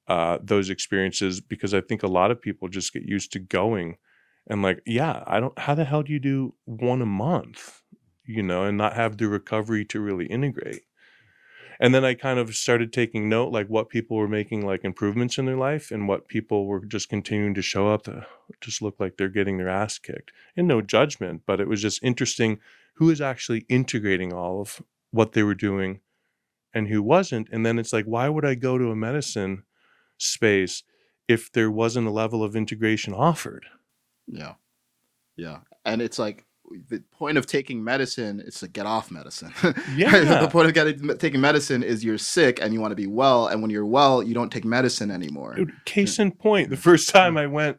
those experiences, because I think a lot of people just get used to going and like, yeah, how the hell do you do one a month, and not have the recovery to really integrate? And then I kind of started taking note, like, what people were making, like, improvements in their life, and what people were just continuing to show up that just look like they're getting their ass kicked. And no judgment, but it was just interesting who is actually integrating all of what they were doing and who wasn't. And then it's like, why would I go to a medicine space if there wasn't a level of integration offered? Yeah. Yeah. And it's like, the point of taking medicine is to get off medicine. Yeah. The point of taking medicine is you're sick and you want to be well, and when you're well, you don't take medicine anymore. Dude, case in point, the first time I went,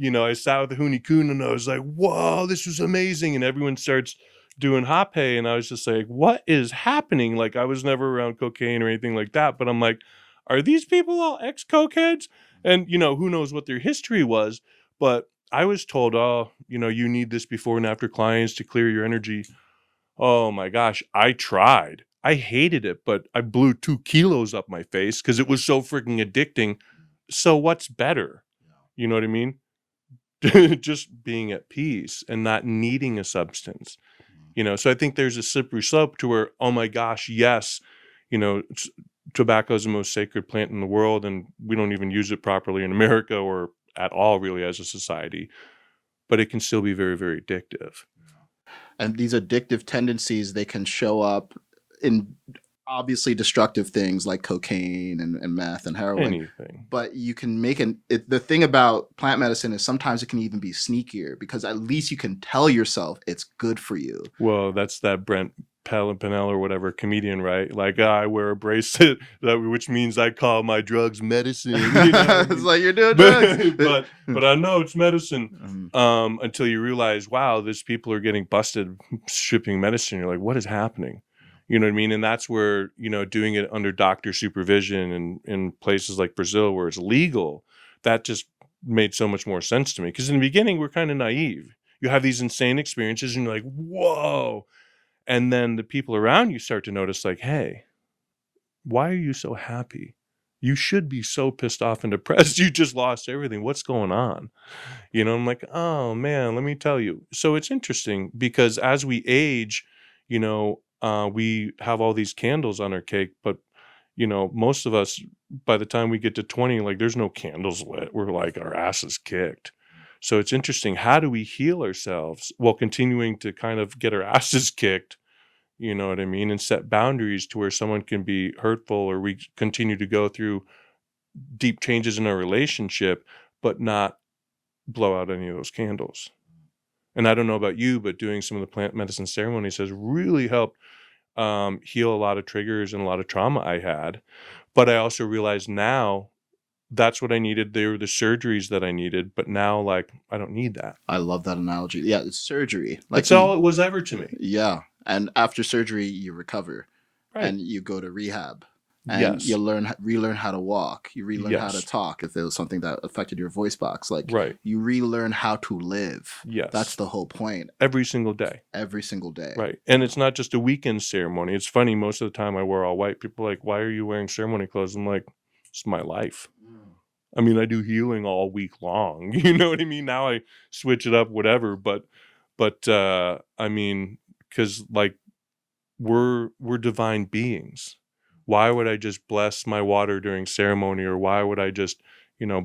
I sat with the Huni Kun and I was like, whoa, this was amazing. And everyone starts doing hape. And I was just like, what is happening? Like, I was never around cocaine or anything like that. But I'm like, are these people all ex-cokeheads? And, who knows what their history was. But I was told, oh, you need this before and after clients to clear your energy. Oh my gosh, I tried. I hated it, but I blew 2 kilos up my face because it was so freaking addicting. So what's better? You know what I mean? Just being at peace and not needing a substance. So I think there's a slippery slope to where, oh my gosh, yes, tobacco is the most sacred plant in the world, and we don't even use it properly in America or at all really as a society, but it can still be very, very addictive. And these addictive tendencies, they can show up in obviously destructive things like cocaine and meth and heroin. Anything. But you can make the thing about plant medicine is sometimes it can even be sneakier because at least you can tell yourself it's good for you. Well, that's that Brent Pennell or whatever comedian, right? Like, I wear a bracelet, which means I call my drugs medicine. It's like you're doing drugs. but I know it's medicine. Until you realize, wow, these people are getting busted shipping medicine. You're like, what is happening? You know what I mean? And that's where, doing it under doctor supervision and in places like Brazil where it's legal, that just made so much more sense to me. Because in the beginning, we're kind of naive. You have these insane experiences and you're like, whoa. And then the people around you start to notice like, hey, why are you so happy? You should be so pissed off and depressed. You just lost everything. What's going on? I'm like, oh man, let me tell you. So it's interesting because as we age, we have all these candles on our cake, but most of us, by the time we get to 20, like there's no candles lit. We're like, our ass is kicked. So it's interesting. How do we heal ourselves while continuing to kind of get our asses kicked? You know what I mean? And set boundaries to where someone can be hurtful or we continue to go through deep changes in our relationship, but not blow out any of those candles. And I don't know about you, but doing some of the plant medicine ceremonies has really helped heal a lot of triggers and a lot of trauma I had. But I also realize now that's what I needed. They were the surgeries that I needed. But now, like, I don't need that. I love that analogy. Yeah, it's surgery. That's all it was ever to me. Yeah. And after surgery, you recover. Right. And you go to rehab. And you relearn how to walk. You relearn how to talk if there was something that affected your voice box. Like, you relearn how to live. Yes. That's the whole point. Every single day. Every single day. Right. And it's not just a weekend ceremony. It's funny. Most of the time I wear all white. People are like, why are you wearing ceremony clothes? I'm like, it's my life. I mean, I do healing all week long. You know what I mean? Now I switch it up, whatever. But I mean, because like we're divine beings. Why would I just bless my water during ceremony, or why would I just,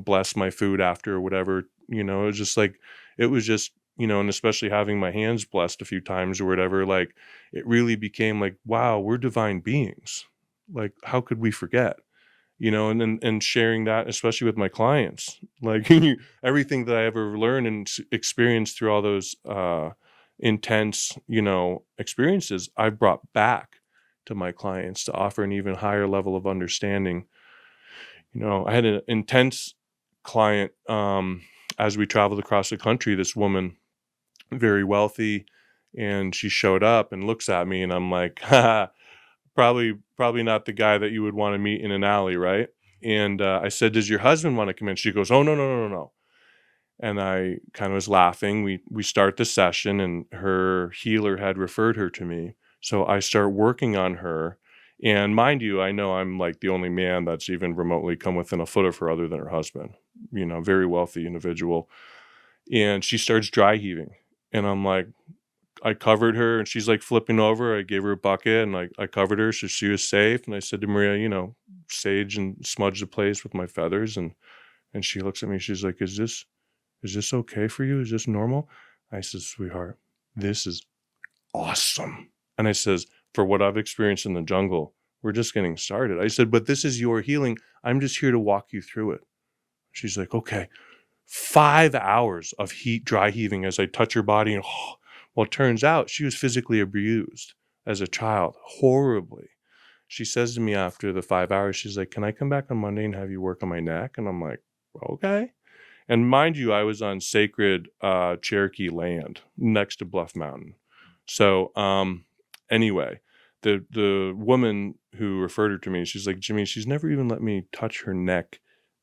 bless my food after or whatever? It was just like, and especially having my hands blessed a few times or whatever, like it really became like, wow, we're divine beings. Like, how could we forget? And sharing that, especially with my clients, like everything that I ever learned and experienced through all those intense, experiences, I brought back to my clients to offer an even higher level of understanding. I had an intense client as we traveled across the country, this woman, very wealthy, and she showed up and looks at me and I'm like, probably not the guy that you would want to meet in an alley, right? And I said, does your husband want to come in? She goes, oh, no. And I kind of was laughing. We start the session and her healer had referred her to me. So I start working on her. And mind you, I know I'm like the only man that's even remotely come within a foot of her other than her husband, very wealthy individual. And she starts dry heaving. And I'm like, I covered her and she's like flipping over. I gave her a bucket and I covered her so she was safe. And I said to Maria, sage and smudge the place with my feathers. And she looks at me, she's like, is this okay for you? Is this normal? I said, sweetheart, this is awesome. And I says, for what I've experienced in the jungle, we're just getting started. I said, but this is your healing. I'm just here to walk you through it. She's like, okay. 5 hours of dry heaving as I touch her body and Well, it turns out she was physically abused as a child, horribly. She says to me after the 5 hours, she's like, can I come back on Monday and have you work on my neck? And I'm like, okay. And mind you, I was on sacred Cherokee land next to Bluff Mountain. So anyway, the woman who referred her to me, she's like, Jimmy, she's never even let me touch her neck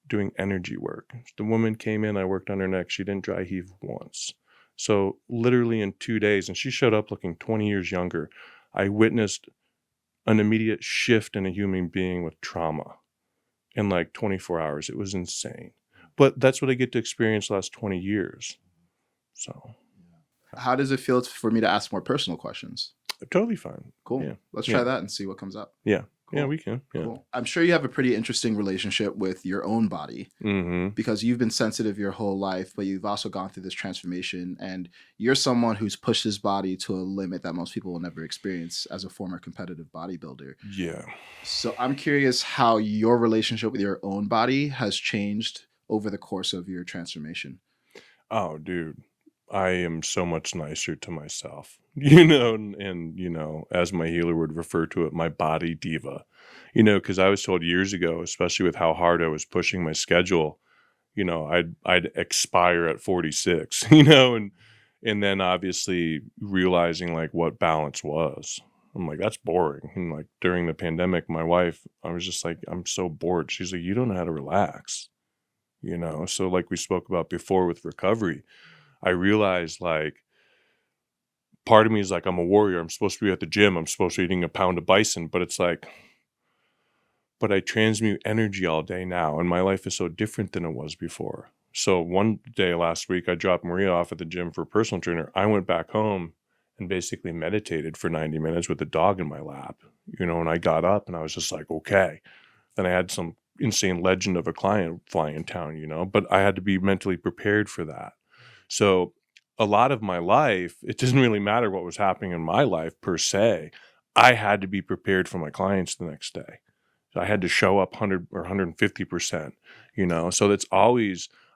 doing energy work. The woman came in, I worked on her neck. She didn't dry heave once. So literally in 2 days, and she showed up looking 20 years younger, I witnessed an immediate shift in a human being with trauma in like 24 hours. It was insane. But that's what I get to experience the last 20 years. So how does it feel for me to ask more personal questions? Totally fine. Cool. Yeah. Let's try that and see what comes up. Yeah. Cool. Yeah, we can. Yeah. Cool. I'm sure you have a pretty interesting relationship with your own body because you've been sensitive your whole life, but you've also gone through this transformation, and you're someone who's pushed his body to a limit that most people will never experience as a former competitive bodybuilder. Yeah. So I'm curious how your relationship with your own body has changed over the course of your transformation. Oh, dude. I am so much nicer to myself, and as my healer would refer to it, my body diva, because I was told years ago, especially with how hard I was pushing my schedule, I'd expire at 46, and then obviously realizing like what balance was. I'm like, that's boring. And like during the pandemic, my wife, I was just like, I'm so bored. She's like, you don't know how to relax, So like we spoke about before with recovery, I realized like part of me is like, I'm a warrior. I'm supposed to be at the gym. I'm supposed to be eating a pound of bison, but it's like, but I transmute energy all day now. And my life is so different than it was before. So one day last week, I dropped Maria off at the gym for a personal trainer. I went back home and basically meditated for 90 minutes with the dog in my lap, and I got up and I was just like, okay. Then I had some insane legend of a client flying in town, but I had to be mentally prepared for that. So a lot of my life, it doesn't really matter what was happening in my life per se. I had to be prepared for my clients the next day. So I had to show up 100 or 150%, So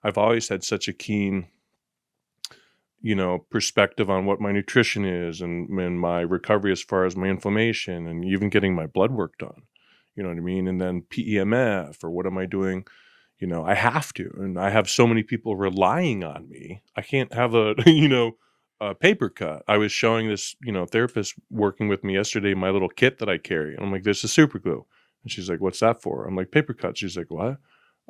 I've always had such a keen, perspective on what my nutrition is and my recovery as far as my inflammation and even getting my blood work done. You know what I mean? And then PEMF, or what am I doing? I have to, and I have so many people relying on me. I can't have a paper cut. I was showing this, therapist working with me yesterday, my little kit that I carry. And I'm like, this is super glue. And she's like, what's that for? I'm like, paper cut. She's like, what?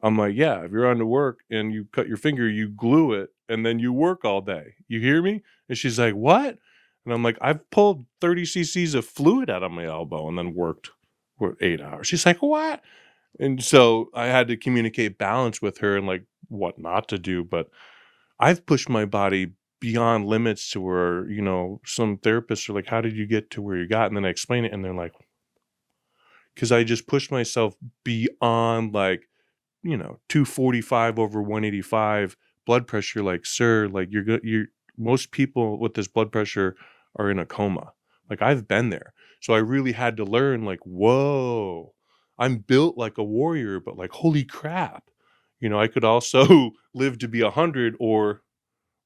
I'm like, yeah, if you're on to work and you cut your finger, you glue it and then you work all day. You hear me? And she's like, what? And I'm like, I've pulled 30 cc's of fluid out of my elbow and then worked for 8 hours. She's like, what? And so I had to communicate balance with her and like what not to do. But I've pushed my body beyond limits to where, some therapists are like, how did you get to where you got? And then I explain it and they're like, because I just pushed myself beyond like, 245 over 185 blood pressure. Like, sir, like you're good. Most people with this blood pressure are in a coma. Like I've been there. So I really had to learn like, whoa, I'm built like a warrior, but like, holy crap. I could also live to be 100 or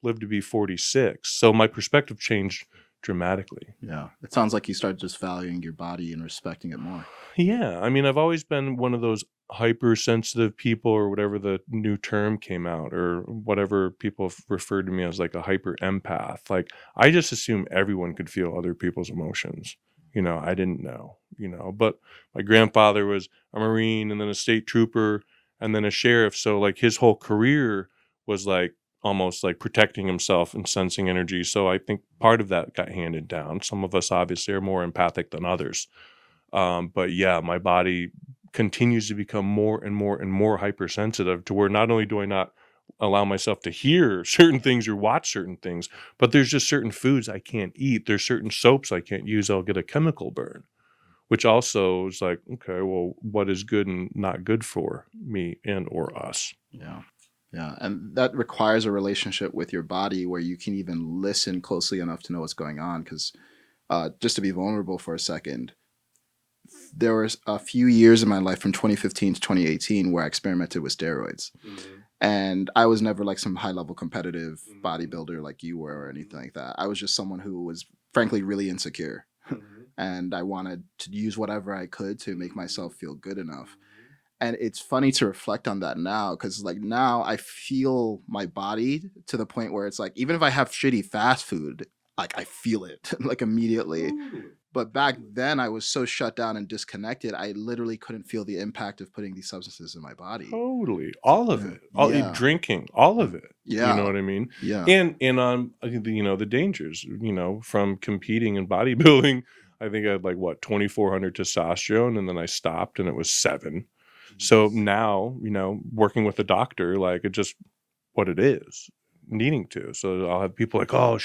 live to be 46. So my perspective changed dramatically. Yeah. It sounds like you started just valuing your body and respecting it more. Yeah. I mean, I've always been one of those hypersensitive people, or whatever the new term came out, or whatever people have referred to me as, like a hyper empath. Like I just assume everyone could feel other people's emotions. I didn't know, but my grandfather was a Marine and then a state trooper and then a sheriff. So like his whole career was like almost like protecting himself and sensing energy. So I think part of that got handed down. Some of us obviously are more empathic than others. But yeah, my body continues to become more and more and more hypersensitive, to where not only do I not allow myself to hear certain things or watch certain things, but there's just certain foods I can't eat. There's certain soaps I can't use. I'll get a chemical burn, which also is like, okay, well, what is good and not good for me and or us? Yeah. Yeah. And that requires a relationship with your body where you can even listen closely enough to know what's going on. Because just to be vulnerable for a second, there was a few years in my life from 2015 to 2018 where I experimented with steroids. Mm-hmm. And I was never like some high level competitive bodybuilder like you were or anything like that. I was just someone who was frankly really insecure. And I wanted to use whatever I could to make myself feel good enough. And it's funny to reflect on that now, because like now I feel my body to the point where it's like, even if I have shitty fast food, like I feel it like immediately. But back then I was so shut down and disconnected, I literally couldn't feel the impact of putting these substances in my body. Totally, all of it, Yeah. drinking, all of it. Yeah. You know what I mean? Yeah. And on the dangers, from competing in bodybuilding. I think I had like 2,400 testosterone, and then I stopped, and it was 7. So now, working with a doctor, like it's just what it is, needing to. So I'll have people like, oh,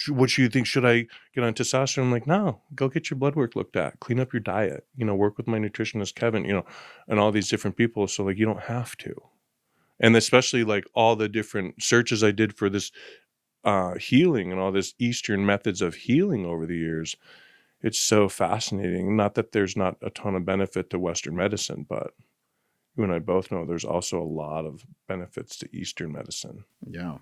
what do you think? Should I get on testosterone? I'm like, no, go get your blood work looked at, clean up your diet, work with my nutritionist, Kevin, and all these different people. So like, you don't have to. And especially like all the different searches I did for this healing and all this Eastern methods of healing over the years, it's so fascinating. Not that there's not a ton of benefit to Western medicine, but you and I both know there's also a lot of benefits to Eastern medicine. Yeah.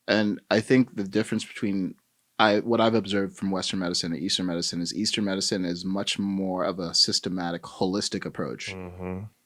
And I think the difference between what I've observed from Western medicine and Eastern medicine is Eastern medicine is much more of a systematic, holistic approach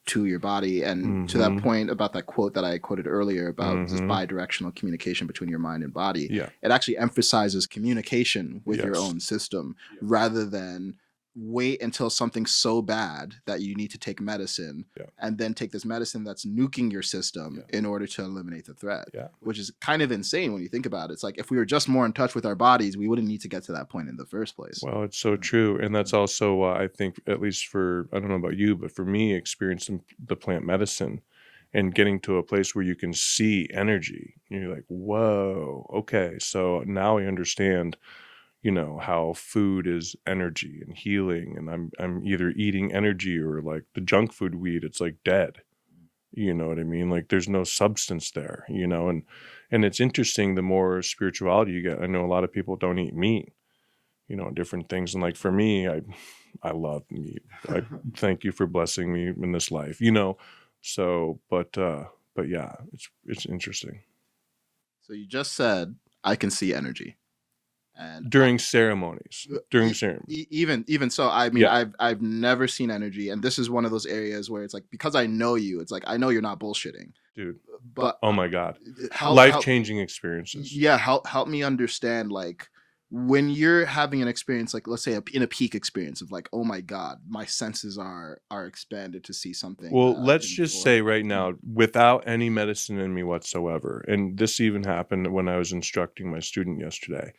to your body. And to that point about that quote that I quoted earlier about this bi-directional communication between your mind and body, it actually emphasizes communication with your own system rather than wait until something's so bad that you need to take medicine and then take this medicine that's nuking your system in order to eliminate the threat, which is kind of insane when you think about it. It's like if we were just more in touch with our bodies, we wouldn't need to get to that point in the first place. Well, it's so true. And that's also, I think, at least I don't know about you, but for me, experiencing the plant medicine and getting to a place where you can see energy, you're like, whoa, okay, so now I understand how food is energy and healing, and I'm either eating energy or like the junk food we eat, it's like dead. You know what I mean? Like there's no substance there, and it's interesting, the more spirituality you get. I know a lot of people don't eat meat, different things. And like for me, I love meat. I thank you for blessing me in this life, so, but yeah, it's interesting. So you just said, I can see energy. And during ceremonies, even so, I mean, I've never seen energy, and this is one of those areas where it's like, because I know you, it's like I know you're not bullshitting, dude. But oh my god, life-changing experiences. Yeah, help me understand, like when you're having an experience, like let's say in a peak experience of like, oh my god, my senses are expanded to see something. Well, let's just say right now, without any medicine in me whatsoever, and this even happened when I was instructing my student yesterday.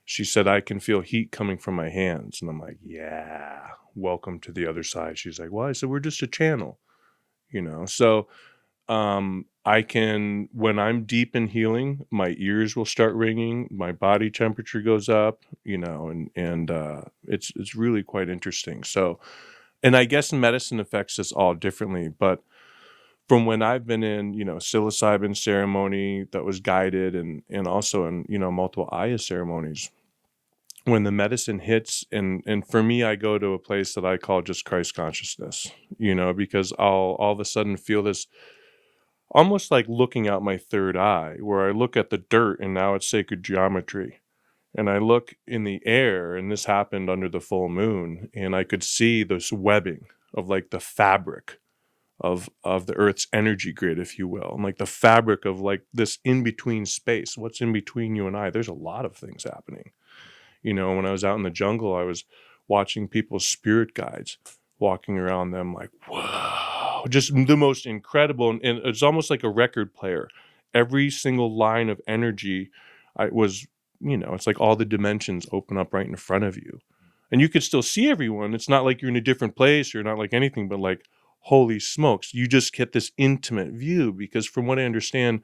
She said, I can feel heat coming from my hands. And I'm like, yeah, welcome to the other side. She's like, well, I said, we're just a channel, So I can, when I'm deep in healing, my ears will start ringing, my body temperature goes up, and it's really quite interesting. So, and I guess medicine affects us all differently, but from when I've been in, psilocybin ceremony that was guided and also in, multiple Aya ceremonies, when the medicine hits, and for me, I go to a place that I call just Christ consciousness, because I'll all of a sudden feel this almost like looking out my third eye, where I look at the dirt and now it's sacred geometry. And I look in the air, and this happened under the full moon, and I could see this webbing of like the fabric of the Earth's energy grid, if you will, and like the fabric of like this in-between space. What's in between you and I? There's a lot of things happening. When I was out in the jungle, I was watching people's spirit guides walking around them like, whoa, just the most incredible. And it's almost like a record player. Every single line of energy it's like all the dimensions open up right in front of you. And you could still see everyone. It's not like you're in a different place. You're not like anything, but like, holy smokes, you just get this intimate view, because from what I understand,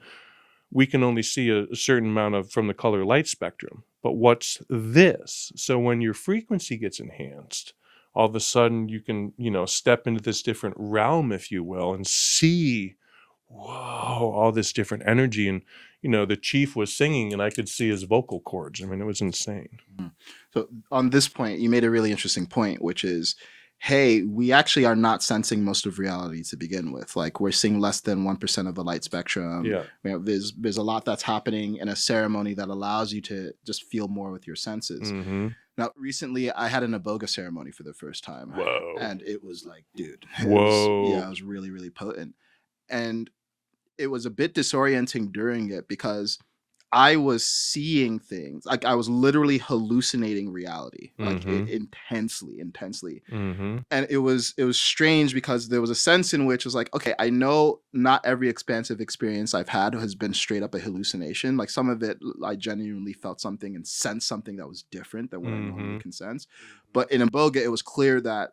we can only see a certain amount from the color light spectrum. But what's this? So when your frequency gets enhanced, all of a sudden you can, step into this different realm, if you will, and see, whoa, all this different energy. And, the chief was singing and I could see his vocal cords. I mean, it was insane. So on this point, you made a really interesting point, which is hey, we actually are not sensing most of reality to begin with. Like we're seeing less than 1% of the light spectrum. Yeah. There's a lot that's happening in a ceremony that allows you to just feel more with your senses. Mm-hmm. Now, recently I had an iboga ceremony for the first time, Whoa. and it was like, dude, Whoa. it was really, really potent. And it was a bit disorienting during it because I was seeing things like I was literally hallucinating reality, like Mm-hmm. intensely. Mm-hmm. And it was strange because there was a sense in which it was like, okay, I know not every expansive experience I've had has been straight up a hallucination. Like some of it, I genuinely felt something and sensed something that was different than what I normally Mm-hmm. can sense. But in Iboga, it was clear that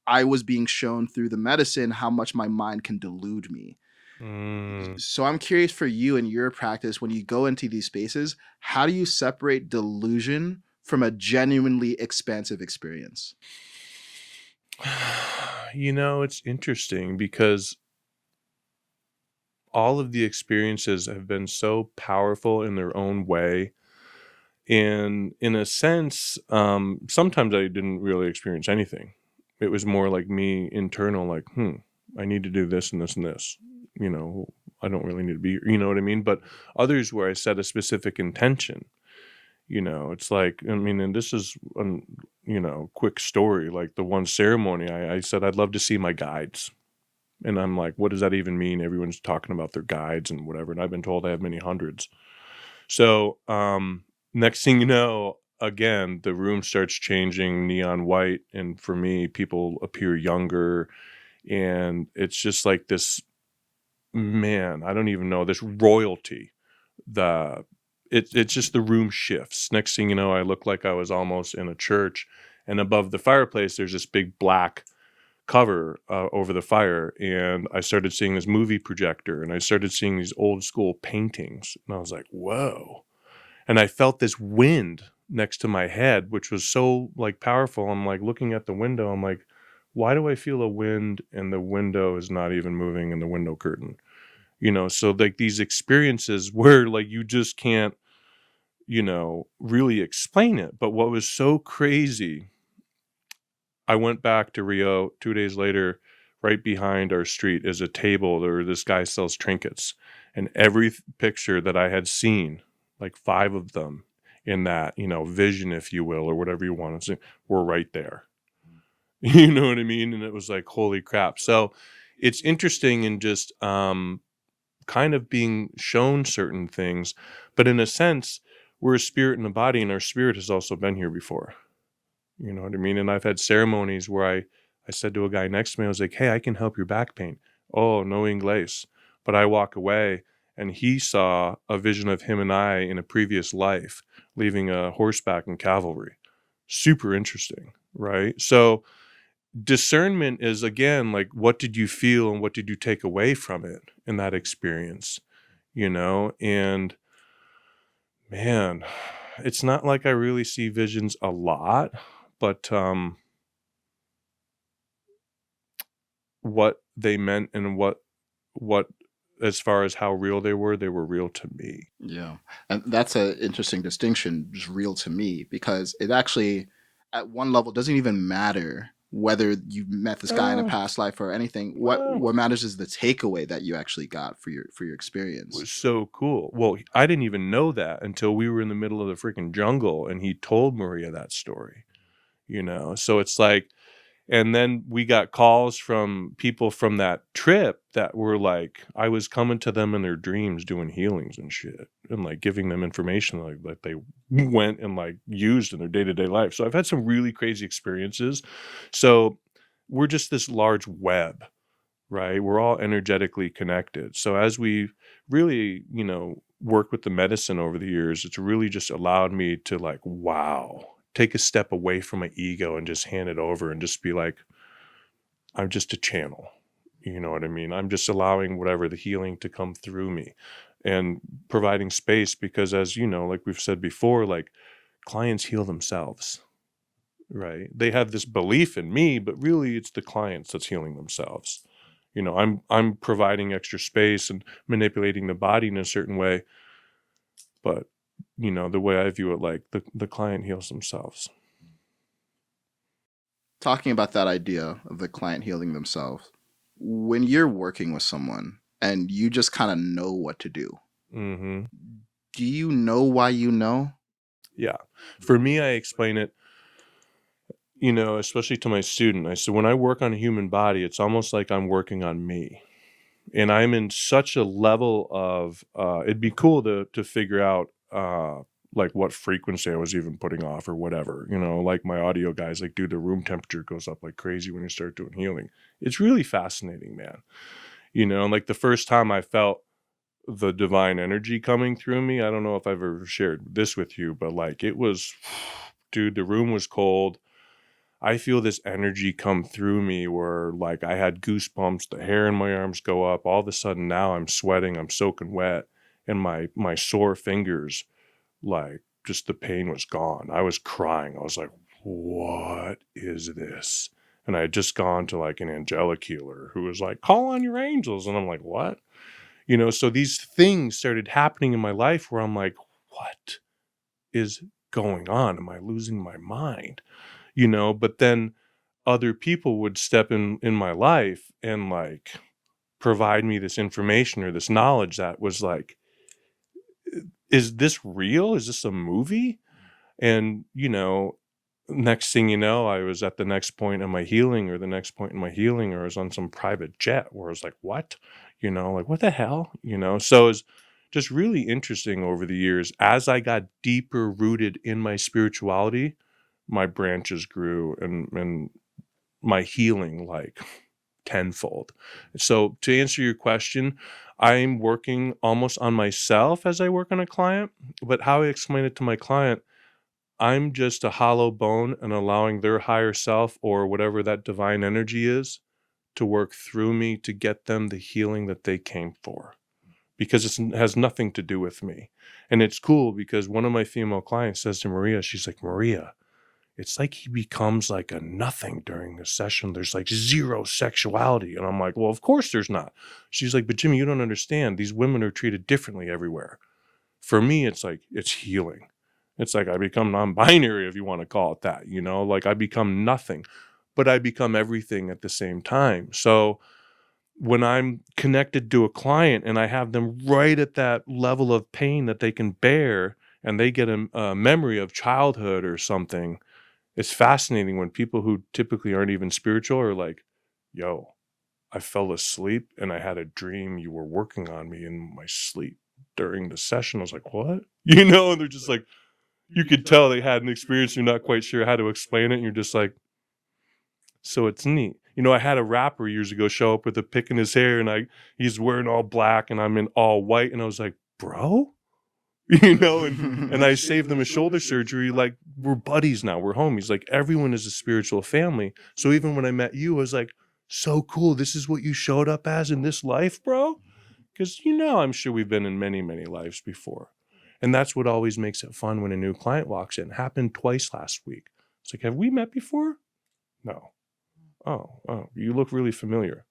I was being shown through the medicine how much my mind can delude me. Mm. So I'm curious for you in your practice, when you go into these spaces, how do you separate delusion from a genuinely expansive experience? You know, it's interesting because all of the experiences have been so powerful in their own way. And in a sense, sometimes I didn't really experience anything. It was more like me internal, like, I need to do this and this and this. You know, I don't really need to be here. You know what I mean? But others where I set a specific intention, it's like, I mean, and this is, quick story. Like the one ceremony, I said, I'd love to see my guides. And I'm like, what does that even mean? Everyone's talking about their guides and whatever. And I've been told I have many hundreds. So, next thing you know, again, the room starts changing neon white. And for me, people appear younger. And it's just like this, man, I don't even know, this royalty. It's just the room shifts. Next thing you know, I look like I was almost in a church. And above the fireplace, there's this big black cover over the fire, and I started seeing this movie projector, and I started seeing these old school paintings, and I was like, whoa. And I felt this wind next to my head, which was so like powerful. I'm like looking at the window, I'm like, why do I feel a wind and the window is not even moving in the window curtain? So like these experiences where like you just can't really explain it. But what was so crazy, I went back to Rio 2 days later. Right behind our street is a table where this guy sells trinkets. And every picture that I had seen, like 5 of them in that, vision, if you will, or whatever you want to say, were right there. You know what I mean? And it was like, holy crap. So it's interesting in just kind of being shown certain things. But in a sense, we're a spirit in a body, and our spirit has also been here before. You know what I mean? And I've had ceremonies where I said to a guy next to me, I was like, hey, I can help your back pain. Oh, no Inglés. But I walk away and he saw a vision of him and I in a previous life, leaving a horseback in cavalry. Super interesting, right? So discernment is, again, like, what did you feel and what did you take away from it in that experience? And man, it's not like I really see visions a lot, but what they meant and what as far as how real they were real to me. Yeah. And that's an interesting distinction, just real to me, because it actually, at one level, doesn't even matter whether you met this guy in a past life or anything. What matters is the takeaway that you actually got for your experience. It was so cool. Well, I didn't even know that until we were in the middle of the freaking jungle and he told Maria that story. So it's like, and then we got calls from people from that trip that were like, I was coming to them in their dreams doing healings and shit and like giving them information like that they went and like used in their day-to-day life. So I've had some really crazy experiences. So we're just this large web, right? We're all energetically connected. So as we really, work with the medicine over the years, it's really just allowed me to like, wow, take a step away from my ego and just hand it over and just be like, I'm just a channel. You know what I mean? I'm just allowing whatever the healing to come through me and providing space because, as you know, like we've said before, like clients heal themselves, right? They have this belief in me, but really it's the clients that's healing themselves. I'm providing extra space and manipulating the body in a certain way, but the way I view it, like the client heals themselves. Talking about that idea of the client healing themselves, when you're working with someone and you just kind of know what to do, Mm-hmm. do you know why you know? Yeah. For me, I explain it, especially to my student. I said, when I work on a human body, it's almost like I'm working on me. And I'm in such a level of, it'd be cool to figure out, like what frequency I was even putting off or whatever, like my audio guys, like, dude, the room temperature goes up like crazy when you start doing healing. It's really fascinating, man. Like the first time I felt the divine energy coming through me, I don't know if I've ever shared this with you, but like it was, dude, the room was cold. I feel this energy come through me where like I had goosebumps, the hair in my arms go up. All of a sudden now I'm sweating, I'm soaking wet, and my sore fingers, like just the pain was gone. I was crying. I was like, what is this? And I had just gone to like an angelic healer who was like, call on your angels. And I'm like, what? So these things started happening in my life where I'm like, what is going on? Am I losing my mind? But then other people would step in my life and like provide me this information or this knowledge that was like, is this real? Is this a movie? And next thing you know, I was at the next point in my healing or the next point in my healing, or I was on some private jet where I was like, what? Like what the hell? So it's just really interesting over the years. As I got deeper rooted in my spirituality, my branches grew and my healing like tenfold. So to answer your question, I'm working almost on myself as I work on a client, but how I explain it to my client, I'm just a hollow bone and allowing their higher self or whatever that divine energy is to work through me to get them the healing that they came for, because it has nothing to do with me. And it's cool because one of my female clients says to Maria, she's like, Maria, it's like he becomes like a nothing during the session. There's like zero sexuality. And I'm like, well, of course there's not. She's like, but Jimmy, you don't understand. These women are treated differently everywhere. For me, it's like, it's healing. It's like I become non-binary, if you want to call it that, like I become nothing, but I become everything at the same time. So when I'm connected to a client and I have them right at that level of pain that they can bear, and they get a memory of childhood or something, it's fascinating when people who typically aren't even spiritual are like, yo, I fell asleep and I had a dream you were working on me in my sleep during the session. I was like, what? And they're just like, you could tell they had an experience. You're not quite sure how to explain it. And you're just like, so it's neat. I had a rapper years ago show up with a pick in his hair and he's wearing all black and I'm in all white. And I was like, bro, and I saved him a shoulder surgery. Like, we're buddies now. We're homies. Like, everyone is a spiritual family. So even when I met you, I was like, so cool. This is what you showed up as in this life, bro? Because, I'm sure we've been in many, many lives before. And that's what always makes it fun when a new client walks in. It happened twice last week. It's like, have we met before? No. Oh, you look really familiar.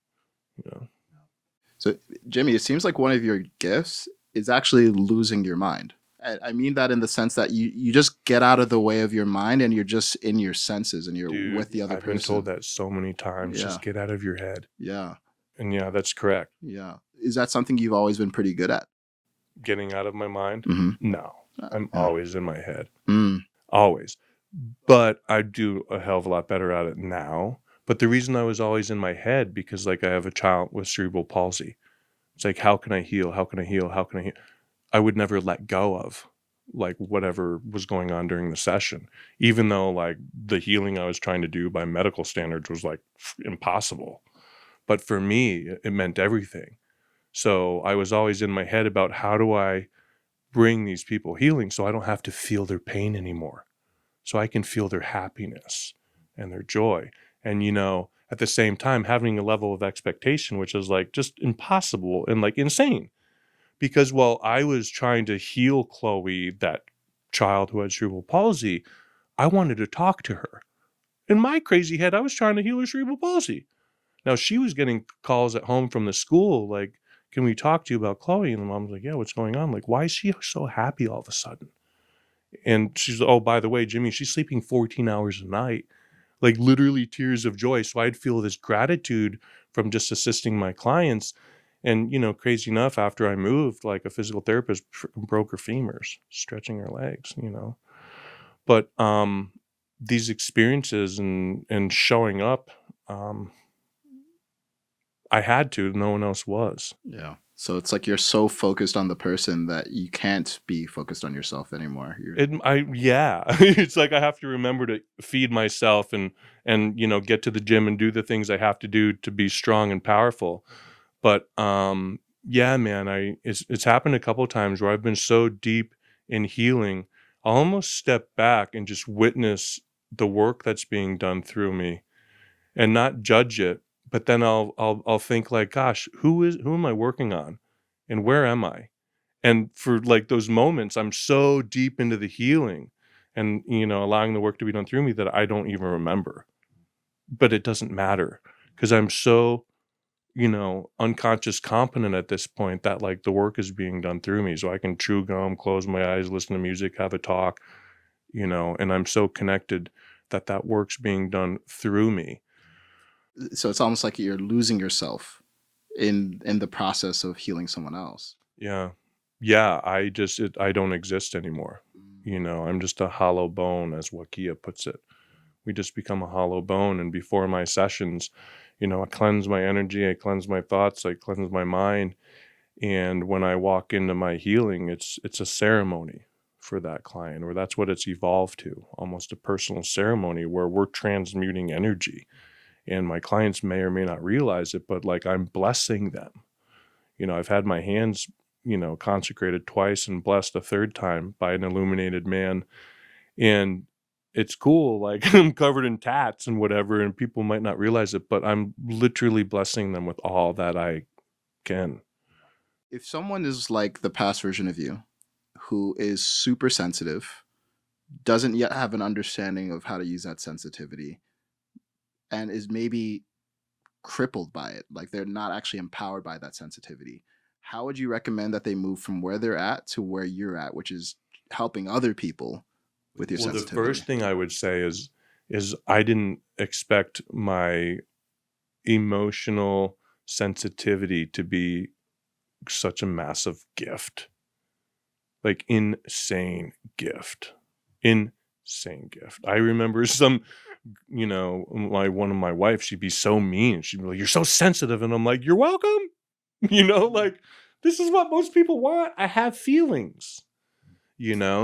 So, Jimmy, it seems like one of your gifts is actually losing your mind. I mean that in the sense that you just get out of the way of your mind and you're just in your senses and you're Dude, with the other I've person. been told that so many times. Yeah. Just get out of your head. Yeah. And yeah, that's correct. Yeah. Is that something you've always been pretty good at? Getting out of my mind? Mm-hmm. No. I'm always in my head. Mm. Always. But I do a hell of a lot better at it now. But the reason I was always in my head, because like I have a child with cerebral palsy. It's like, how can I heal? How can I heal? How can I heal? I would never let go of like whatever was going on during the session, even though like the healing I was trying to do by medical standards was like impossible. But for me, it meant everything. So I was always in my head about how do I bring these people healing so I don't have to feel their pain anymore. So I can feel their happiness and their joy. And, at the same time, having a level of expectation, which is like just impossible and like insane. Because while I was trying to heal Chloe, that child who had cerebral palsy, I wanted to talk to her. In my crazy head, I was trying to heal her cerebral palsy. Now, she was getting calls at home from the school, like, can we talk to you about Chloe? And the mom's like, yeah, what's going on? Like, why is she so happy all of a sudden? And she's, oh, by the way, Jimmy, she's sleeping 14 hours a night. like literally tears of joy. So I'd feel this gratitude from just assisting my clients. And, crazy enough, after I moved, like a physical therapist broke her femurs, stretching her legs, But these experiences and showing up, I had to, no one else was. Yeah. So it's like you're so focused on the person that you can't be focused on yourself anymore. Yeah, it's like I have to remember to feed myself and get to the gym and do the things I have to do to be strong and powerful. But yeah, man, it's happened a couple of times where I've been so deep in healing, I'll almost step back and just witness the work that's being done through me and not judge it. But then I'll think like, gosh, who am I working on, and where am I? And for like those moments, I'm so deep into the healing and allowing the work to be done through me that I don't even remember. But it doesn't matter because I'm so unconscious competent at this point that like the work is being done through me. So I can chew gum, close my eyes, listen to music, have a talk, and I'm so connected that work's being done through me. So it's almost like you're losing yourself in the process of healing someone else. Yeah. I don't exist anymore. I'm just a hollow bone, as Wakia puts it. We just become a hollow bone. And before my sessions, I cleanse my energy, I cleanse my thoughts, I cleanse my mind. And when I walk into my healing, it's a ceremony for that client, or that's what it's evolved to, almost a personal ceremony where we're transmuting energy. And my clients may or may not realize it, but like I'm blessing them. I've had my hands, consecrated twice and blessed a third time by an illuminated man. And it's cool. Like I'm covered in tats and whatever, and people might not realize it, but I'm literally blessing them with all that I can. If someone is like the past version of you, who is super sensitive, doesn't yet have an understanding of how to use that sensitivity, and is maybe crippled by it, like they're not actually empowered by that sensitivity, how would you recommend that they move from where they're at to where you're at, which is helping other people with your sensitivity? The first thing I would say is I didn't expect my emotional sensitivity to be such a massive gift. Like insane gift. I remember one of my wife, she'd be so mean. She'd be like, "You're so sensitive." And I'm like, "You're welcome." Like this is what most people want. I have feelings.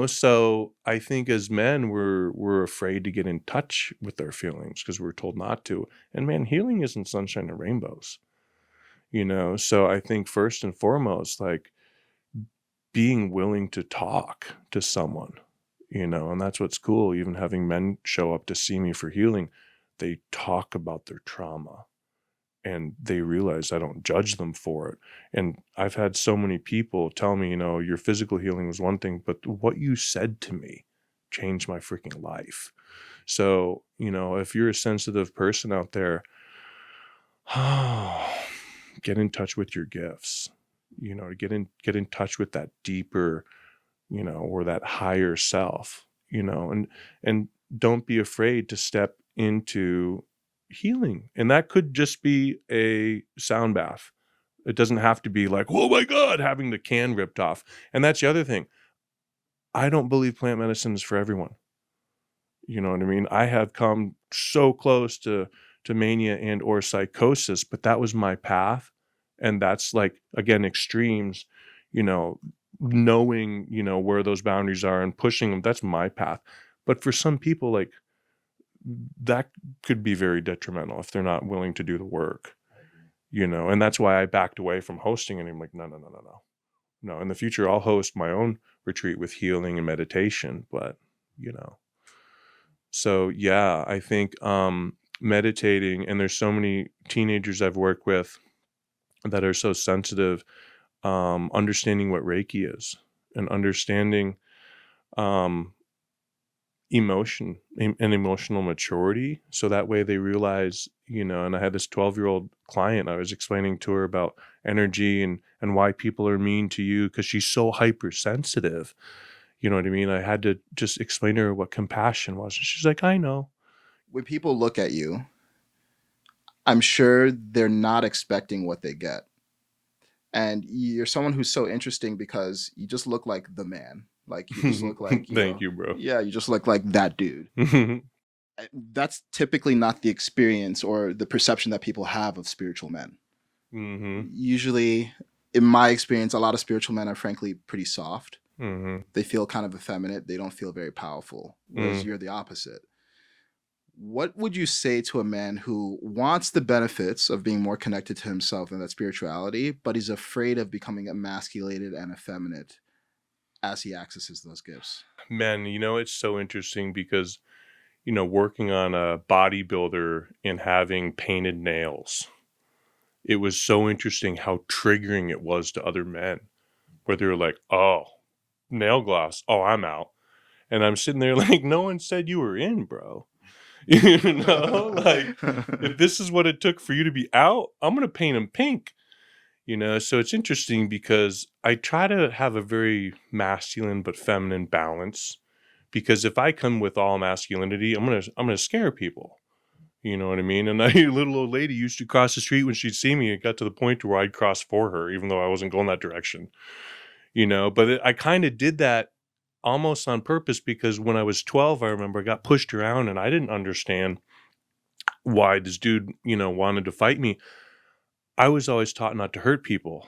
So I think as men, we're afraid to get in touch with our feelings because we're told not to. And man, healing isn't sunshine and rainbows. So I think first and foremost, like being willing to talk to someone, and that's what's cool. Even having men show up to see me for healing, they talk about their trauma and they realize I don't judge them for it. And I've had so many people tell me, your physical healing was one thing, but what you said to me changed my freaking life. So, if you're a sensitive person out there, get in touch with your gifts, get in touch with that deeper, or that higher self, and don't be afraid to step into healing. And that could just be a sound bath. It doesn't have to be like, oh my God, having the can ripped off. And that's the other thing. I don't believe plant medicine is for everyone. You know what I mean? I have come so close to mania and or psychosis, but that was my path. And that's like, again, extremes, knowing, where those boundaries are and pushing them. That's my path. But for some people, like, that could be very detrimental if they're not willing to do the work, and that's why I backed away from hosting. And I'm like, no, in the future, I'll host my own retreat with healing and meditation, but, so yeah, I think, meditating, and there's so many teenagers I've worked with that are so sensitive, understanding what Reiki is and understanding, emotion and emotional maturity. So that way they realize, and I had this 12-year-old client, I was explaining to her about energy and why people are mean to you because she's so hypersensitive. You know what I mean? I had to just explain to her what compassion was. And she's like, I know. when people look at you, I'm sure they're not expecting what they get. And you're someone who's so interesting because you just look like the man. Like you just look like, Thank you, bro. yeah, you just look like that dude. That's typically not the experience or the perception that people have of spiritual men. Usually, in my experience, a lot of spiritual men are frankly pretty soft. They feel kind of effeminate. They don't feel very powerful, whereas you're the opposite. What would you say to a man who wants the benefits of being more connected to himself and that spirituality, but he's afraid of becoming emasculated and effeminate as he accesses those gifts? Man, it's so interesting because, working on a bodybuilder and having painted nails, it was so interesting how triggering it was to other men, where they were like, oh, nail gloss, oh, I'm out. And I'm sitting there like, no one said you were in, bro. Like, if this is what it took for you to be out, I'm going to paint him pink. So it's interesting because I try to have a very masculine but feminine balance, because if I come with all masculinity, I'm gonna scare people. You know what I mean? And a little old lady used to cross the street when she'd see me. It got to the point where I'd cross for her, even though I wasn't going that direction. But I kind of did that almost on purpose, because when I was 12, I remember I got pushed around and I didn't understand why this dude, wanted to fight me. I was always taught not to hurt people,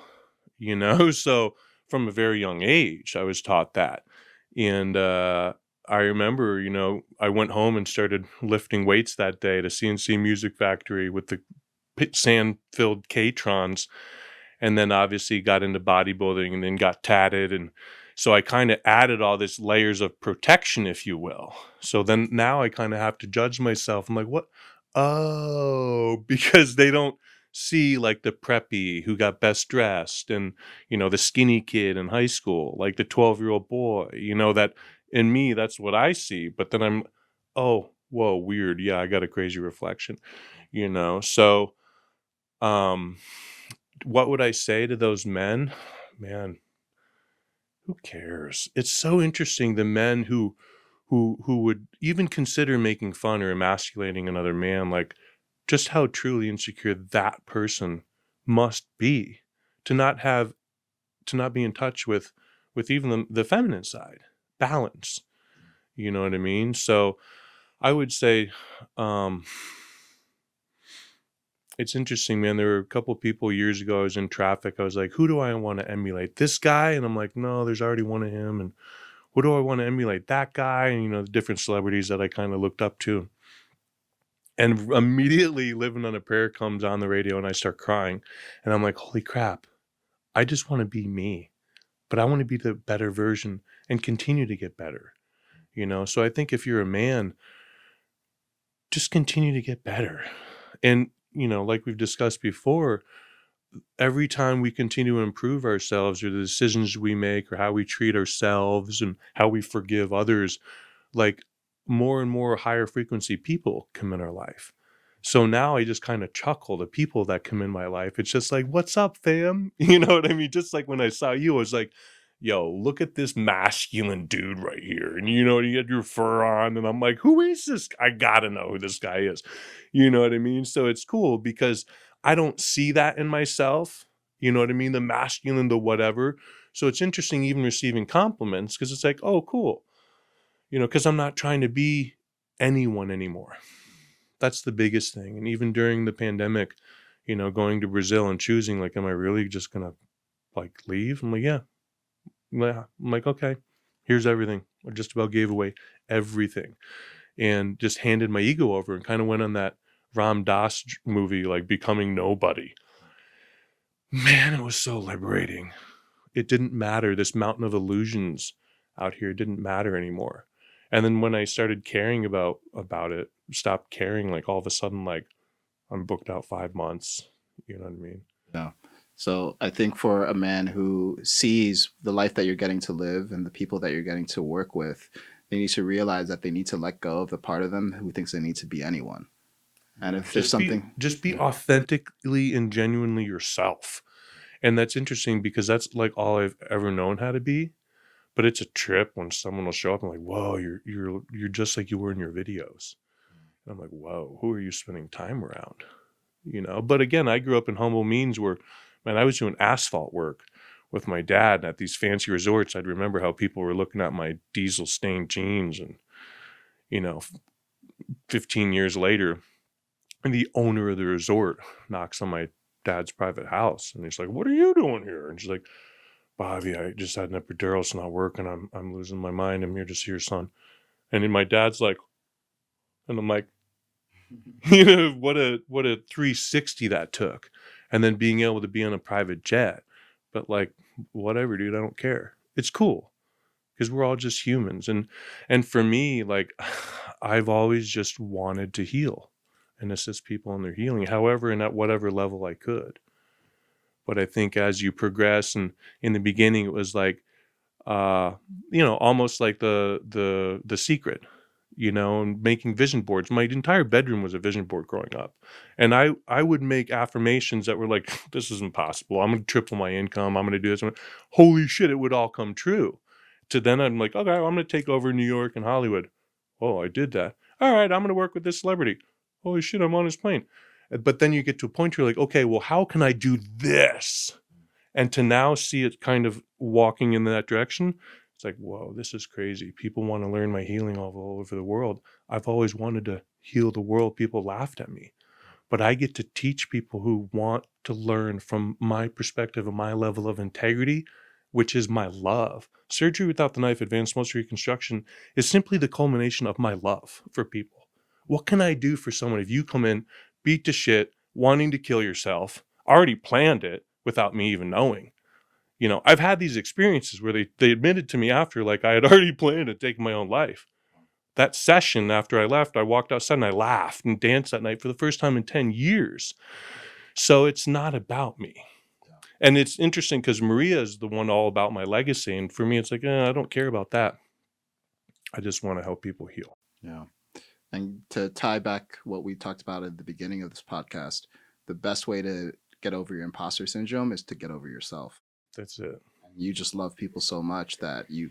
so from a very young age, I was taught that. And I remember, I went home and started lifting weights that day at a CNC Music Factory with the sand-filled K-trons, and then obviously got into bodybuilding and then got tatted. And so I kind of added all this layers of protection, if you will. So then now I kind of have to judge myself. I'm like, what? Oh, because they don't see like the preppy who got best dressed, and the skinny kid in high school, like the 12-year-old boy, that in me, that's what I see. But then I'm, oh, whoa, weird. Yeah, I got a crazy reflection, so what would I say to those men? Man, who cares? It's so interesting, the men who would even consider making fun or emasculating another man, like just how truly insecure that person must be to not be in touch with even the feminine side, balance. You know what I mean? So I would say, it's interesting, man. There were a couple people years ago, I was in traffic. I was like, who do I want to emulate? This guy? And I'm like, no, there's already one of him. And who do I want to emulate? That guy? And, the different celebrities that I kind of looked up to. And immediately Living on a Prayer comes on the radio and I start crying. And I'm like, holy crap. I just want to be me. But I want to be the better version and continue to get better. So I think if you're a man, just continue to get better. And, like we've discussed before, every time we continue to improve ourselves, or the decisions we make, or how we treat ourselves and how we forgive others, like more and more higher frequency people come in our life. So now I just kind of chuckle. The people that come in my life, it's just like, what's up, fam? You know what I mean? Just like when I saw you, I was like, yo, look at this masculine dude right here. And you had your fur on, and I'm like, who is this? I gotta know who this guy is. You know what I mean? So it's cool because I don't see that in myself. You know what I mean? The masculine, the whatever. So it's interesting even receiving compliments, because it's like, oh, cool. Because I'm not trying to be anyone anymore. That's the biggest thing. And even during the pandemic, going to Brazil and choosing, like, am I really just gonna like leave? I'm like, yeah. I'm like, okay, here's everything. I just about gave away everything and just handed my ego over, and kind of went on that Ram Dass movie, like Becoming Nobody. Man, it was so liberating. It didn't matter. This mountain of illusions out here didn't matter anymore. And then when I started caring about it, stopped caring, like all of a sudden, like I'm booked out 5 months. You know what I mean? Yeah. So I think for a man who sees the life that you're getting to live and the people that you're getting to work with, they need to realize that they need to let go of the part of them who thinks they need to be anyone. And if there's something, just be authentically and genuinely yourself. And that's interesting because that's like all I've ever known how to be. But it's a trip when someone will show up and like, whoa, you're just like you were in your videos. And I'm like, whoa, who are you spending time around? You know, but again, I grew up in humble means where, man, I was doing asphalt work with my dad at these fancy resorts. I'd remember how people were looking at my diesel stained jeans, and, you know, 15 years later, and the owner of the resort knocks on my dad's private house, and he's like, what are you doing here? And she's like, Bobby, I just had an epidural. It's not working. I'm losing my mind. I'm here to see your son. And then my dad's like, and I'm like, you know, what a 360 that took. And then being able to be on a private jet. But like, whatever, dude, I don't care. It's cool because we're all just humans. And for me, like, I've always just wanted to heal and assist people in their healing, however and at whatever level I could. But I think as you progress, and in the beginning it was like, you know, almost like the secret, you know, and making vision boards. My entire bedroom was a vision board growing up. And I would make affirmations that were like, this is impossible. I'm going to triple my income. I'm going to do this. Holy shit, it would all come true. To then I'm like, okay, I'm going to take over New York and Hollywood. Oh, I did that. All right, I'm going to work with this celebrity. Holy shit, I'm on his plane. But then you get to a point where you're like, okay, well, how can I do this? And to now see it kind of walking in that direction, it's like, whoa, this is crazy. People want to learn my healing all over the world. I've always wanted to heal the world. People laughed at me. But I get to teach people who want to learn from my perspective and my level of integrity, which is my love. Surgery without the knife, advanced muscle reconstruction, is simply the culmination of my love for people. What can I do for someone if you come in, beat to shit, wanting to kill yourself, already planned it without me even knowing? You know, I've had these experiences where they admitted to me after, like, I had already planned to take my own life. That session after I left, I walked outside and I laughed and danced that night for the first time in 10 years. So it's not about me. And it's interesting because Maria is the one all about my legacy. And for me, it's like, I don't care about that. I just want to help people heal. Yeah. And to tie back what we talked about at the beginning of this podcast, the best way to get over your imposter syndrome is to get over yourself. That's it. You just love people so much that you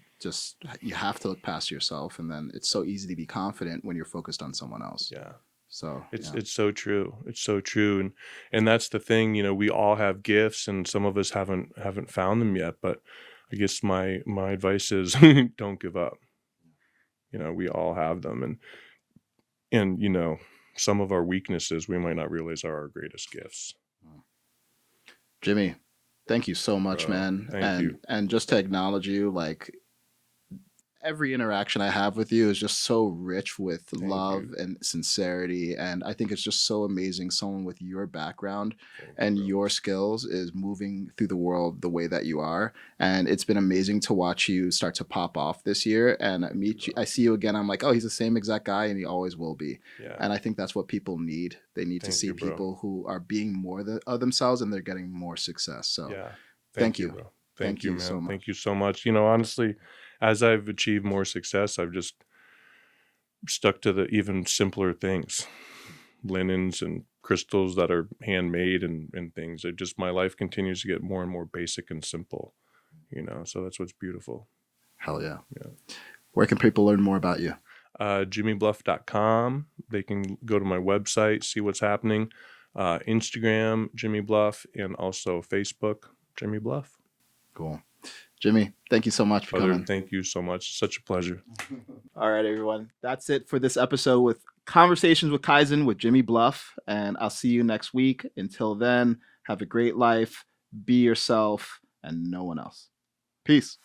have to look past yourself, and then it's so easy to be confident when you're focused on someone else. Yeah. So it's so true. It's so true. And that's the thing, you know, we all have gifts and some of us haven't found them yet, but I guess my advice is don't give up. You know, we all have them, and you know, some of our weaknesses we might not realize are our greatest gifts. Jimmy, thank you so much, man. Thank you. And just to acknowledge you, like, every interaction I have with you is just so rich with love and sincerity. And I think it's just so amazing. Someone with your background and your skills is moving through the world the way that you are. And it's been amazing to watch you start to pop off this year and meet you. I see you again. I'm like, oh, he's the same exact guy, and he always will be. Yeah. And I think that's what people need. They need to see people who are being more of themselves, and they're getting more success. So yeah. Thank you. Bro. Thank you, man. So much. Thank you so much. You know, honestly, as I've achieved more success, I've just stuck to the even simpler things, linens and crystals that are handmade and things. It just, my life continues to get more and more basic and simple, you know, so that's what's beautiful. Hell yeah. Yeah. Where can people learn more about you? JimmyBluff.com. They can go to my website, see what's happening. Instagram, Jimmy Bluff, and also Facebook, Jimmy Bluff. Cool. Jimmy, thank you so much for coming. Thank you so much. Such a pleasure. All right, everyone. That's it for this episode with Conversations with Kaizen with Jimmy Bluff. And I'll see you next week. Until then, have a great life. Be yourself and no one else. Peace.